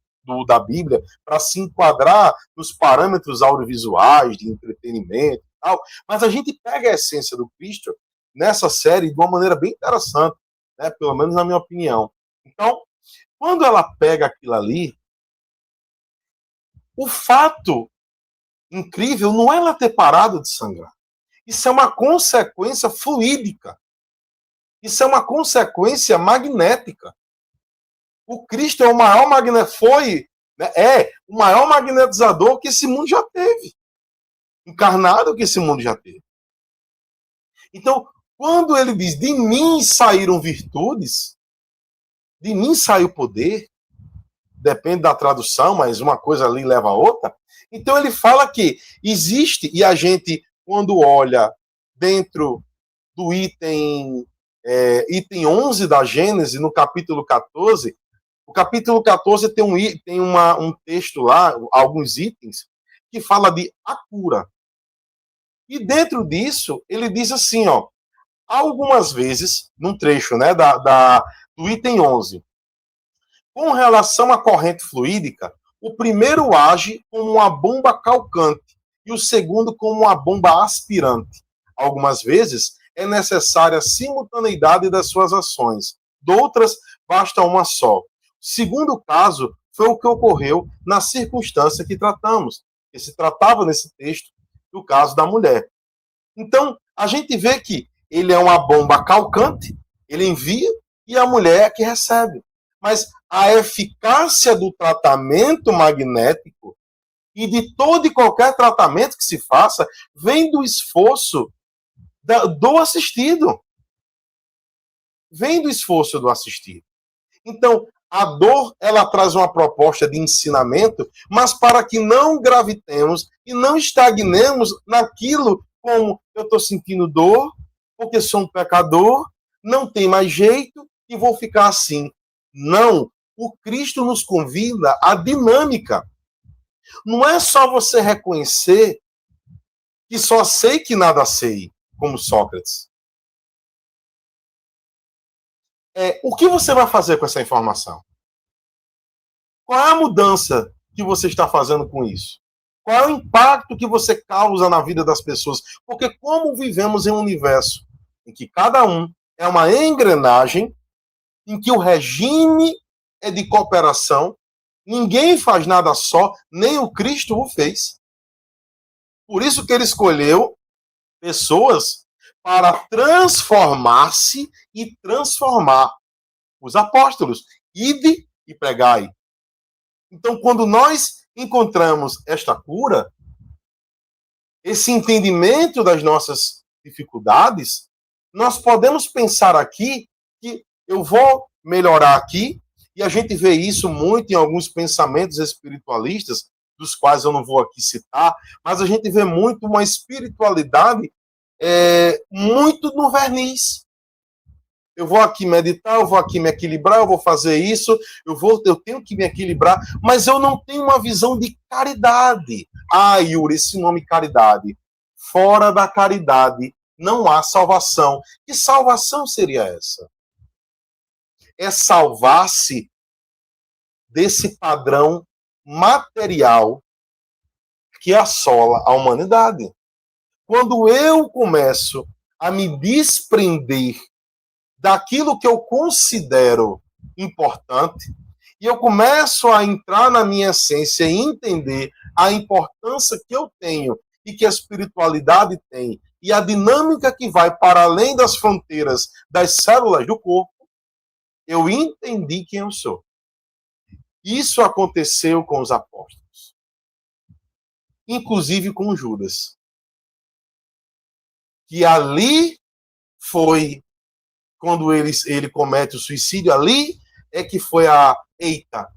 da Bíblia para se enquadrar nos parâmetros audiovisuais, de entretenimento e tal, mas a gente pega a essência do Cristo nessa série de uma maneira bem interessante, né? Pelo menos na minha opinião. Então, quando ela pega aquilo ali, o fato incrível não é ela ter parado de sangrar. Isso é uma consequência fluídica. Isso é uma consequência magnética. O Cristo é o maior o maior magnetizador que esse mundo já teve. Encarnado que esse mundo já teve. Então, quando ele diz, de mim saíram virtudes, de mim saiu poder, depende da tradução, mas uma coisa ali leva a outra. Então ele fala que existe, e a gente, quando olha dentro do item 11 da Gênesis, no capítulo 14, o capítulo 14 tem um texto lá, alguns itens, que fala de a cura. E dentro disso, ele diz assim, ó, algumas vezes, num trecho, né, do item 11, com relação à corrente fluídica, o primeiro age como uma bomba calcante e o segundo como uma bomba aspirante. Algumas vezes é necessária a simultaneidade das suas ações, doutras basta uma só. O segundo caso foi o que ocorreu na circunstância que tratamos, que se tratava nesse texto do caso da mulher. Então, a gente vê que ele é uma bomba calcante, ele envia e a mulher é que recebe. Mas a eficácia do tratamento magnético e de todo e qualquer tratamento que se faça vem do esforço do assistido. Vem do esforço do assistido. Então, a dor, ela traz uma proposta de ensinamento, mas para que não gravitemos e não estagnemos naquilo como eu estou sentindo dor, porque sou um pecador, não tem mais jeito e vou ficar assim. Não. O Cristo nos convida à dinâmica. Não é só você reconhecer que só sei que nada sei, como Sócrates. O que você vai fazer com essa informação? Qual é a mudança que você está fazendo com isso? Qual é o impacto que você causa na vida das pessoas? Porque como vivemos em um universo em que cada um é uma engrenagem, em que o regime é de cooperação, ninguém faz nada só, nem o Cristo o fez. Por isso que ele escolheu pessoas para transformar-se e transformar os apóstolos. Ide e pregai. Então, quando nós encontramos esta cura, esse entendimento das nossas dificuldades, nós podemos pensar aqui que eu vou melhorar aqui, e a gente vê isso muito em alguns pensamentos espiritualistas, dos quais eu não vou aqui citar, mas a gente vê muito uma espiritualidade muito no verniz. Eu vou aqui meditar, eu vou aqui me equilibrar, eu vou fazer isso, eu tenho que me equilibrar, mas eu não tenho uma visão de caridade. Ah, Yuri, esse nome caridade. Fora da caridade não há salvação. Que salvação seria essa? É salvar-se desse padrão material que assola a humanidade. Quando eu começo a me desprender daquilo que eu considero importante, e eu começo a entrar na minha essência e entender a importância que eu tenho e que a espiritualidade tem, e a dinâmica que vai para além das fronteiras das células do corpo, eu entendi quem eu sou. Isso aconteceu com os apóstolos, inclusive com Judas, que ali foi quando ele comete o suicídio, ali é que foi eita,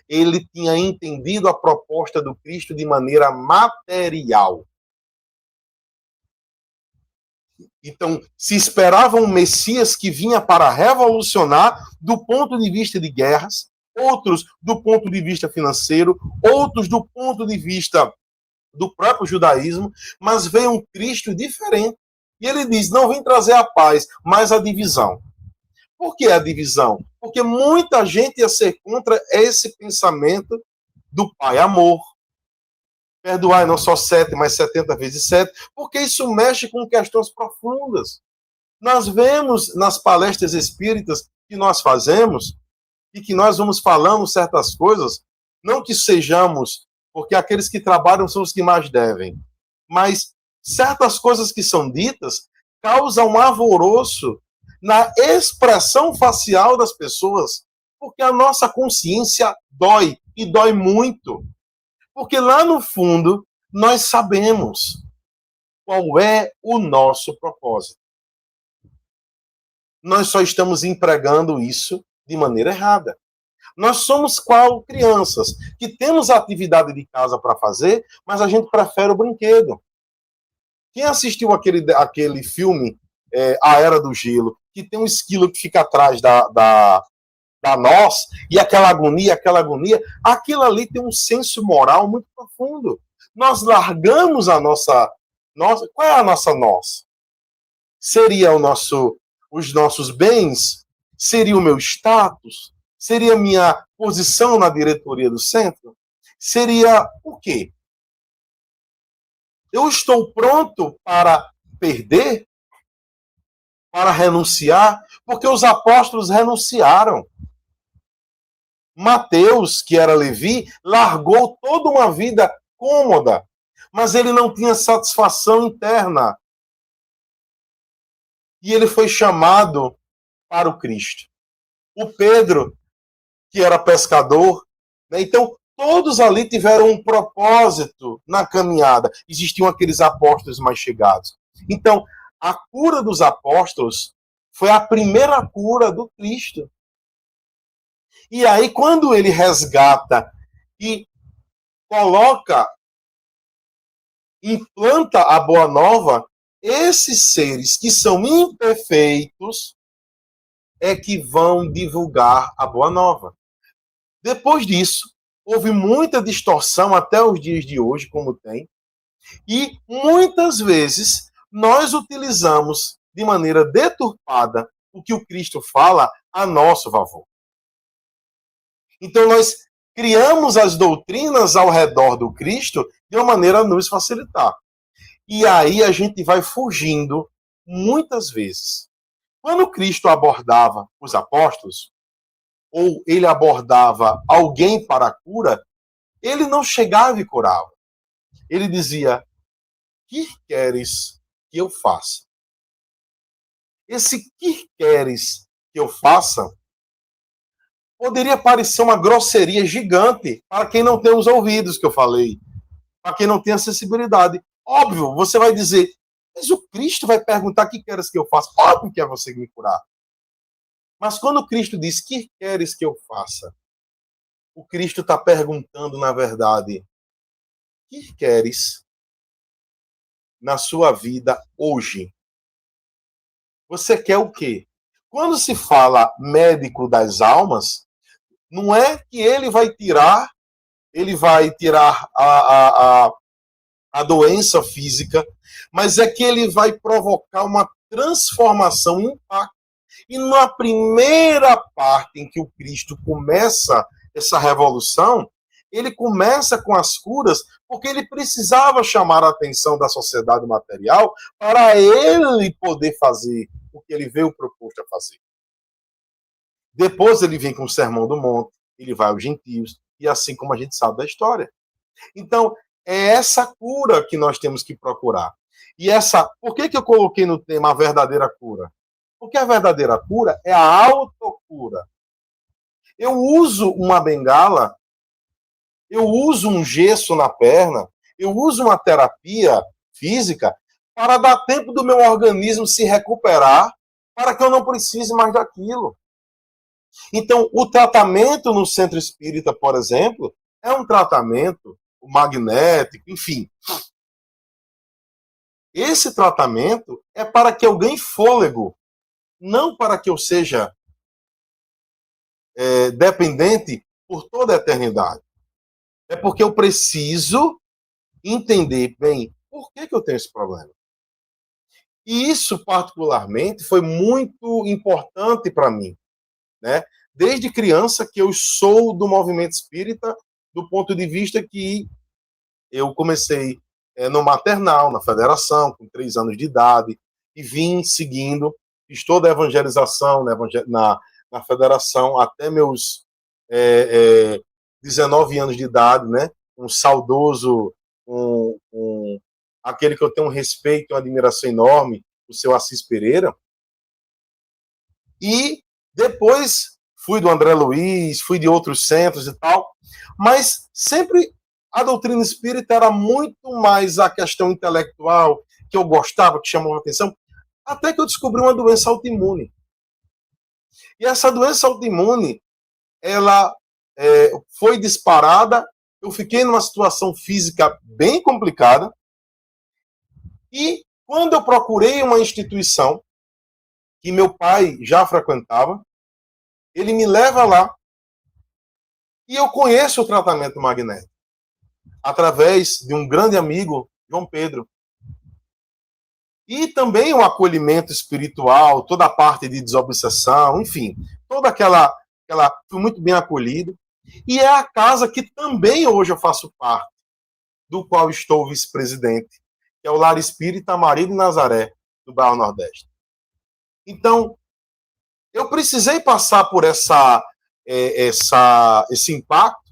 ele tinha entendido a proposta do Cristo de maneira material. Então, se esperava um Messias que vinha para revolucionar do ponto de vista de guerras, outros do ponto de vista financeiro, outros do ponto de vista do próprio judaísmo, mas veio um Cristo diferente. E ele diz, não vem trazer a paz, mas a divisão. Por que a divisão? Porque muita gente ia ser contra esse pensamento do Pai amor. Perdoai não só 7, mas 70 vezes 7, porque isso mexe com questões profundas. Nós vemos nas palestras espíritas que nós fazemos e que nós vamos falando certas coisas, não que sejamos, porque aqueles que trabalham são os que mais devem, mas certas coisas que são ditas causam um alvoroço na expressão facial das pessoas, porque a nossa consciência dói, e dói muito. Porque lá no fundo, nós sabemos qual é o nosso propósito. Nós só estamos empregando isso de maneira errada. Nós somos qual crianças, que temos atividade de casa para fazer, mas a gente prefere o brinquedo. Quem assistiu aquele filme, A Era do Gelo, que tem um esquilo que fica atrás da noz, e aquela agonia, aquilo ali tem um senso moral muito profundo. Nós largamos a nossa... Qual é a nossa nós? Seria os nossos bens? Seria o meu status? Seria a minha posição na diretoria do centro? Seria o quê? Eu estou pronto para perder? Para renunciar? Porque os apóstolos renunciaram. Mateus, que era Levi, largou toda uma vida cômoda, mas ele não tinha satisfação interna. E ele foi chamado para o Cristo. O Pedro, que era pescador, né? Então, todos ali tiveram um propósito na caminhada. Existiam aqueles apóstolos mais chegados. Então, a cura dos apóstolos foi a primeira cura do Cristo. E aí, quando ele resgata e coloca, implanta a boa nova, esses seres que são imperfeitos é que vão divulgar a boa nova. Depois disso, houve muita distorção até os dias de hoje, como tem, e muitas vezes nós utilizamos de maneira deturpada o que o Cristo fala a nosso favor. Então nós criamos as doutrinas ao redor do Cristo de uma maneira a nos facilitar. E aí a gente vai fugindo muitas vezes. Quando Cristo abordava os apóstolos, ou ele abordava alguém para a cura, ele não chegava e curava. Ele dizia: que queres que eu faça? Esse que queres que eu faça poderia parecer uma grosseria gigante para quem não tem os ouvidos que eu falei, para quem não tem a sensibilidade. Óbvio, você vai dizer, mas o Cristo vai perguntar: que queres que eu faça? Óbvio que é você me curar. Mas quando Cristo diz: que queres que eu faça? O Cristo está perguntando, na verdade, que queres na sua vida hoje? Você quer o quê? Quando se fala médico das almas, não é que ele vai tirar a doença física, mas é que ele vai provocar uma transformação, um impacto. E na primeira parte em que o Cristo começa essa revolução, ele começa com as curas, porque ele precisava chamar a atenção da sociedade material para ele poder fazer o que ele veio proposto a fazer. Depois ele vem com o Sermão do Monte, ele vai aos gentios, e assim como a gente sabe da história. Então, é essa cura que nós temos que procurar. E por que eu coloquei no tema a verdadeira cura? Porque a verdadeira cura é a autocura. Eu uso uma bengala, eu uso um gesso na perna, eu uso uma terapia física para dar tempo do meu organismo se recuperar, para que eu não precise mais daquilo. Então, o tratamento no centro espírita, por exemplo, é um tratamento magnético, enfim. Esse tratamento é para que eu ganhe fôlego, não para que eu seja dependente por toda a eternidade. É porque eu preciso entender bem por que eu tenho esse problema. E isso, particularmente, foi muito importante para mim, né? Desde criança que eu sou do movimento espírita, do ponto de vista que eu comecei no maternal, na federação, com 3 anos de idade, e vim seguindo, fiz toda a evangelização na federação até meus 19 anos de idade, né? Um saudoso, aquele que eu tenho um respeito e uma admiração enorme, o seu Assis Pereira. E depois fui do André Luiz, fui de outros centros e tal, mas sempre a doutrina espírita era muito mais a questão intelectual, que eu gostava, que chamava a atenção, até que eu descobri uma doença autoimune. E essa doença autoimune, ela foi disparada, eu fiquei numa situação física bem complicada, e quando eu procurei uma instituição que meu pai já frequentava, ele me leva lá, e eu conheço o tratamento magnético, através de um grande amigo, João Pedro. E também o acolhimento espiritual, toda a parte de desobsessão, enfim, toda aquela fui muito bem acolhido. E é a casa que também hoje eu faço parte, do qual estou vice-presidente, que é o Lar Espírita Maria de Nazaré, do bairro Nordeste. Então, eu precisei passar por esse impacto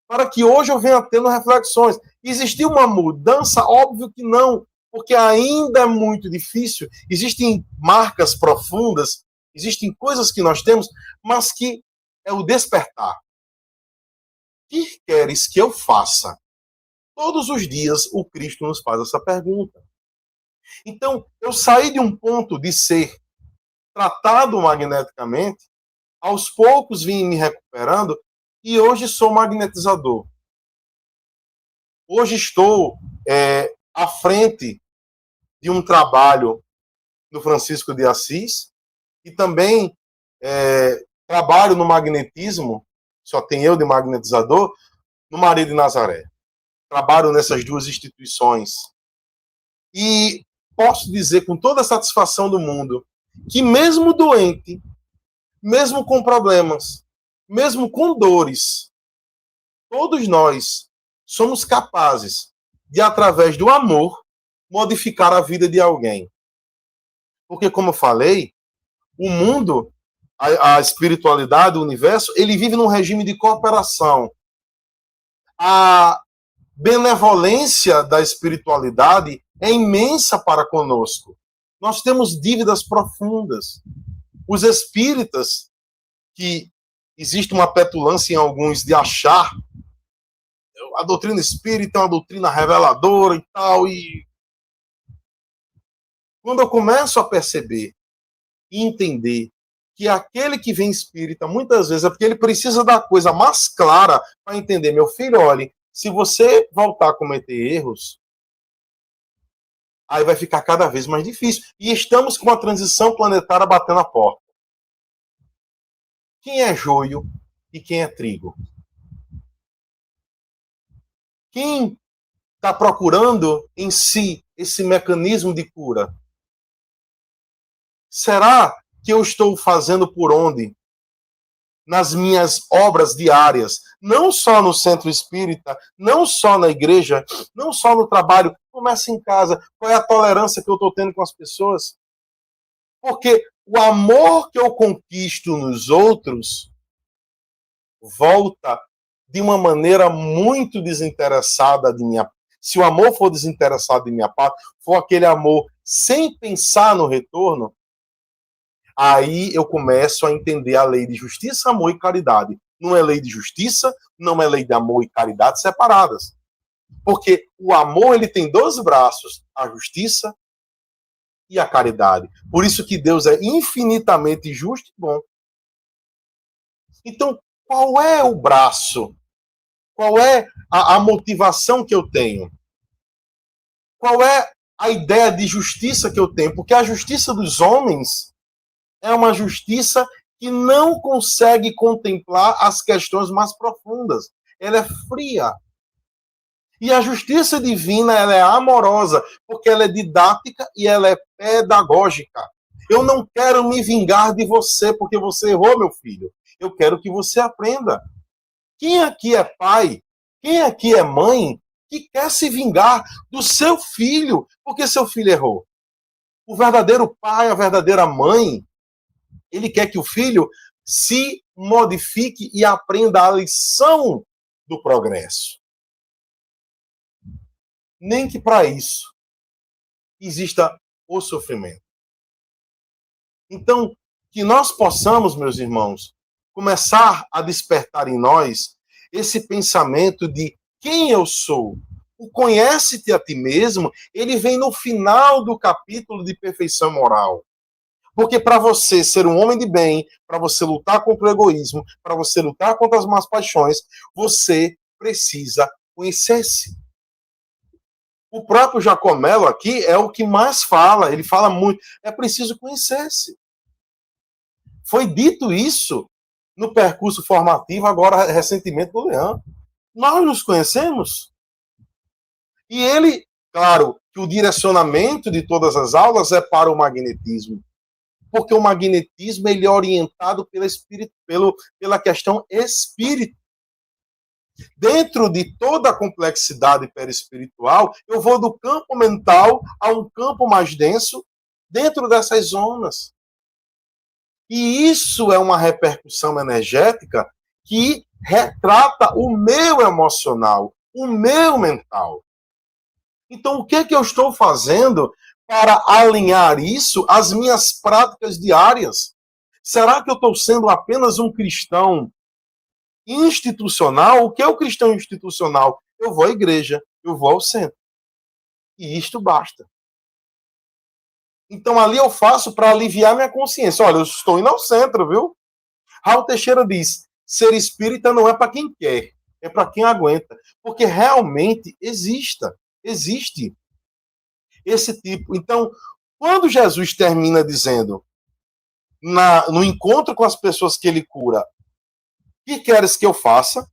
para que hoje eu venha tendo reflexões. Existiu uma mudança? Óbvio que não, porque ainda é muito difícil. Existem marcas profundas, existem coisas que nós temos, mas que é o despertar. O que queres que eu faça? Todos os dias o Cristo nos faz essa pergunta. Então, eu saí de um ponto de ser tratado magneticamente, aos poucos vim me recuperando e hoje sou magnetizador. Hoje estou à frente de um trabalho do Francisco de Assis e também trabalho no magnetismo, só tem eu de magnetizador, no Maria de Nazaré. Trabalho nessas duas instituições. E posso dizer com toda a satisfação do mundo que mesmo doente, mesmo com problemas, mesmo com dores, todos nós somos capazes de, através do amor, modificar a vida de alguém. Porque, como eu falei, o mundo, a espiritualidade, o universo, ele vive num regime de cooperação. A benevolência da espiritualidade é imensa para conosco. Nós temos dívidas profundas. Os espíritas, que existe uma petulância em alguns de achar a doutrina espírita é uma doutrina reveladora e tal, e quando eu começo a perceber e entender que aquele que vem espírita, muitas vezes, é porque ele precisa da coisa mais clara para entender. Meu filho, olhe, se você voltar a cometer erros, aí vai ficar cada vez mais difícil. E estamos com a transição planetária batendo a porta. Quem é joio e quem é trigo? Quem está procurando em si esse mecanismo de cura? Será que eu estou fazendo por onde? Nas minhas obras diárias, não só no centro espírita, não só na igreja, não só no trabalho, começa em casa. Qual é a tolerância que eu estou tendo com as pessoas? Porque o amor que eu conquisto nos outros volta de uma maneira muito desinteressada de minha. Se o amor for desinteressado de minha parte, for aquele amor sem pensar no retorno, aí eu começo a entender a lei de justiça, amor e caridade. Não é lei de justiça, não é lei de amor e caridade separadas. Porque o amor, ele tem dois braços, a justiça e a caridade. Por isso que Deus é infinitamente justo e bom. Então, qual é o braço? Qual é a motivação que eu tenho? Qual é a ideia de justiça que eu tenho? Porque a justiça dos homens é uma justiça que não consegue contemplar as questões mais profundas. Ela é fria. E a justiça divina, ela é amorosa, porque ela é didática e ela é pedagógica. Eu não quero me vingar de você porque você errou, meu filho. Eu quero que você aprenda. Quem aqui é pai? Quem aqui é mãe que quer se vingar do seu filho porque seu filho errou? O verdadeiro pai, a verdadeira mãe, ele quer que o filho se modifique e aprenda a lição do progresso. Nem que para isso exista o sofrimento. Então, que nós possamos, meus irmãos, começar a despertar em nós esse pensamento de quem eu sou. O conhece-te a ti mesmo, ele vem no final do capítulo de perfeição moral. Porque para você ser um homem de bem, para você lutar contra o egoísmo, para você lutar contra as más paixões, você precisa conhecer-se. O próprio Jacomelo aqui é o que mais fala, ele fala muito, é preciso conhecer-se. Foi dito isso no percurso formativo, agora recentemente do Leão. Nós nos conhecemos. E ele Claro que o direcionamento de todas as aulas é para o magnetismo, porque o magnetismo ele é orientado pela questão espírito. Dentro de toda a complexidade perispiritual, eu vou do campo mental a um campo mais denso, dentro dessas zonas. E isso é uma repercussão energética que retrata o meu emocional, o meu mental. Então, o que eu estou fazendo para alinhar isso às minhas práticas diárias? Será que eu estou sendo apenas um cristão institucional? O que é o cristão institucional? Eu vou à igreja, eu vou ao centro. E isto basta. Então, ali eu faço para aliviar minha consciência. Olha, eu estou indo ao centro, viu? Raul Teixeira diz, ser espírita não é para quem quer, é para quem aguenta. Porque realmente existe esse tipo. Então, quando Jesus termina dizendo, no encontro com as pessoas que ele cura, que queres que eu faça?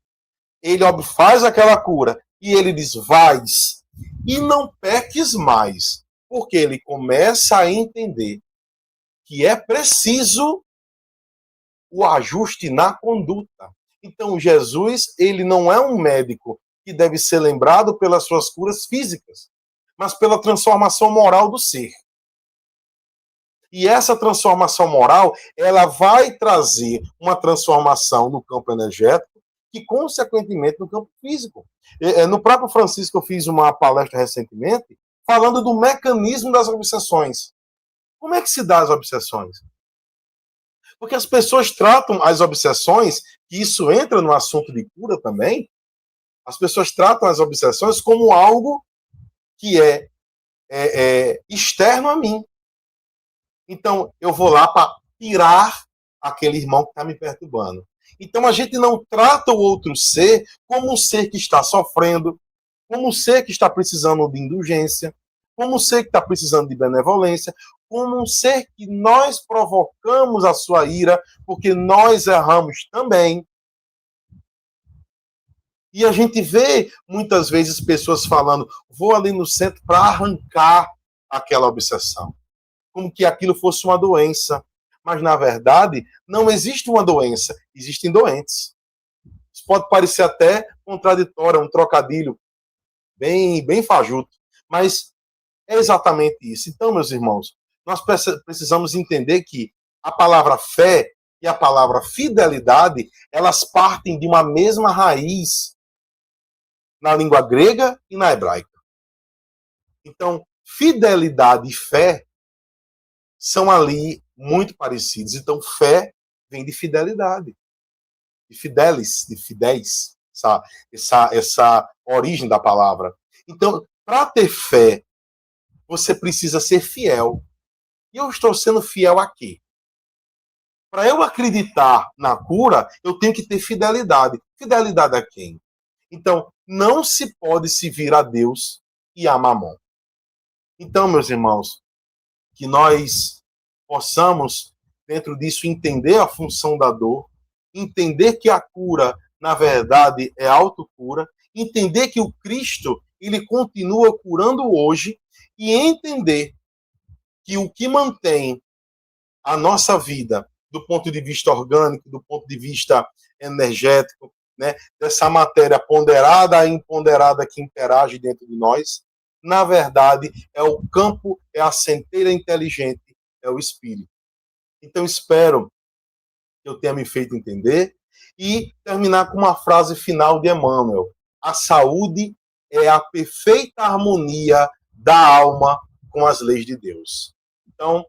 Ele faz aquela cura e ele diz, vais e não peques mais. Porque ele começa a entender que é preciso o ajuste na conduta. Então, Jesus, ele não é um médico que deve ser lembrado pelas suas curas físicas, mas pela transformação moral do ser. E essa transformação moral, ela vai trazer uma transformação no campo energético e, consequentemente, no campo físico. No próprio Francisco, eu fiz uma palestra recentemente falando do mecanismo das obsessões. Como é que se dá as obsessões? Porque as pessoas tratam as obsessões, que isso entra no assunto de cura também, as pessoas tratam as obsessões como algo que é externo a mim. Então, eu vou lá para tirar aquele irmão que está me perturbando. Então, a gente não trata o outro ser como um ser que está sofrendo, como um ser que está precisando de indulgência, como um ser que está precisando de benevolência, como um ser que nós provocamos a sua ira, porque nós erramos também. E a gente vê, muitas vezes, pessoas falando, vou ali no centro para arrancar aquela obsessão. Como que aquilo fosse uma doença. Mas, na verdade, não existe uma doença, existem doentes. Isso pode parecer até contraditório, um trocadilho bem fajuto, mas é exatamente isso. Então, meus irmãos, nós precisamos entender que a palavra fé e a palavra fidelidade, elas partem de uma mesma raiz na língua grega e na hebraica. Então, fidelidade e fé são ali muito parecidos. Então, fé vem de fidelidade, de fidelis, de fidéis, essa origem da palavra. Então, para ter fé, você precisa ser fiel. E eu estou sendo fiel a quê? Para eu acreditar na cura, eu tenho que ter fidelidade. Fidelidade a quem? Então, não se pode servir a Deus e a Mamon. Então, meus irmãos, que nós possamos, dentro disso, entender a função da dor, entender que a cura, na verdade, é autocura, entender que o Cristo, ele continua curando hoje, e entender que o que mantém a nossa vida, do ponto de vista orgânico, do ponto de vista energético, né, dessa matéria ponderada e imponderada que interage dentro de nós, na verdade, é o campo, é a centelha inteligente, é o espírito. Então, espero que eu tenha me feito entender e terminar com uma frase final de Emmanuel. A saúde é a perfeita harmonia da alma com as leis de Deus. Então,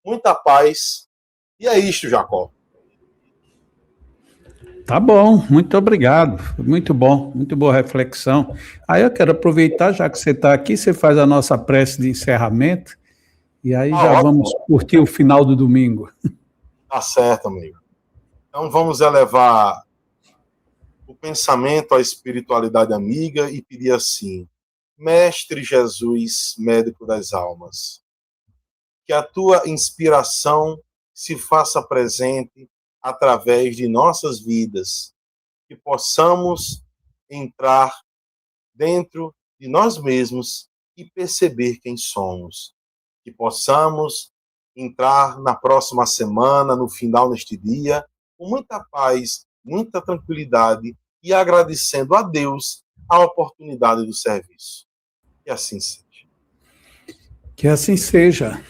muita paz. E é isto, Jacó. Tá bom, muito obrigado. Muito bom, muito boa reflexão. Aí eu quero aproveitar, já que você está aqui, você faz a nossa prece de encerramento, e aí já vamos curtir o final do domingo. Tá certo, amigo. Então vamos elevar o pensamento à espiritualidade amiga e pedir assim: Mestre Jesus, médico das almas, que a tua inspiração se faça presente através de nossas vidas, que possamos entrar dentro de nós mesmos e perceber quem somos. Que possamos entrar na próxima semana, no final deste dia, com muita paz, muita tranquilidade e agradecendo a Deus a oportunidade do serviço. Que assim seja. Que assim seja.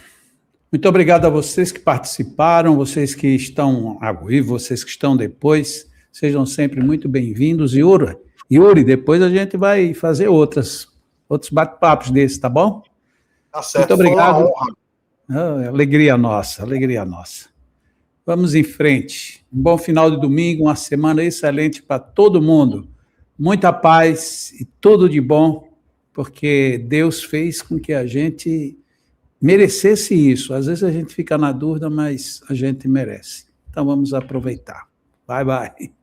Muito obrigado a vocês que participaram, vocês que estão agora, vocês que estão depois. Sejam sempre muito bem-vindos. Yuri, depois a gente vai fazer outros bate-papos desses, tá bom? Tá certo, muito obrigado. Foi uma honra. Alegria nossa, alegria nossa. Vamos em frente. Um bom final de domingo, uma semana excelente para todo mundo. Muita paz e tudo de bom, porque Deus fez com que a gente merecesse isso. Às vezes a gente fica na dúvida, mas a gente merece. Então vamos aproveitar. Bye, bye.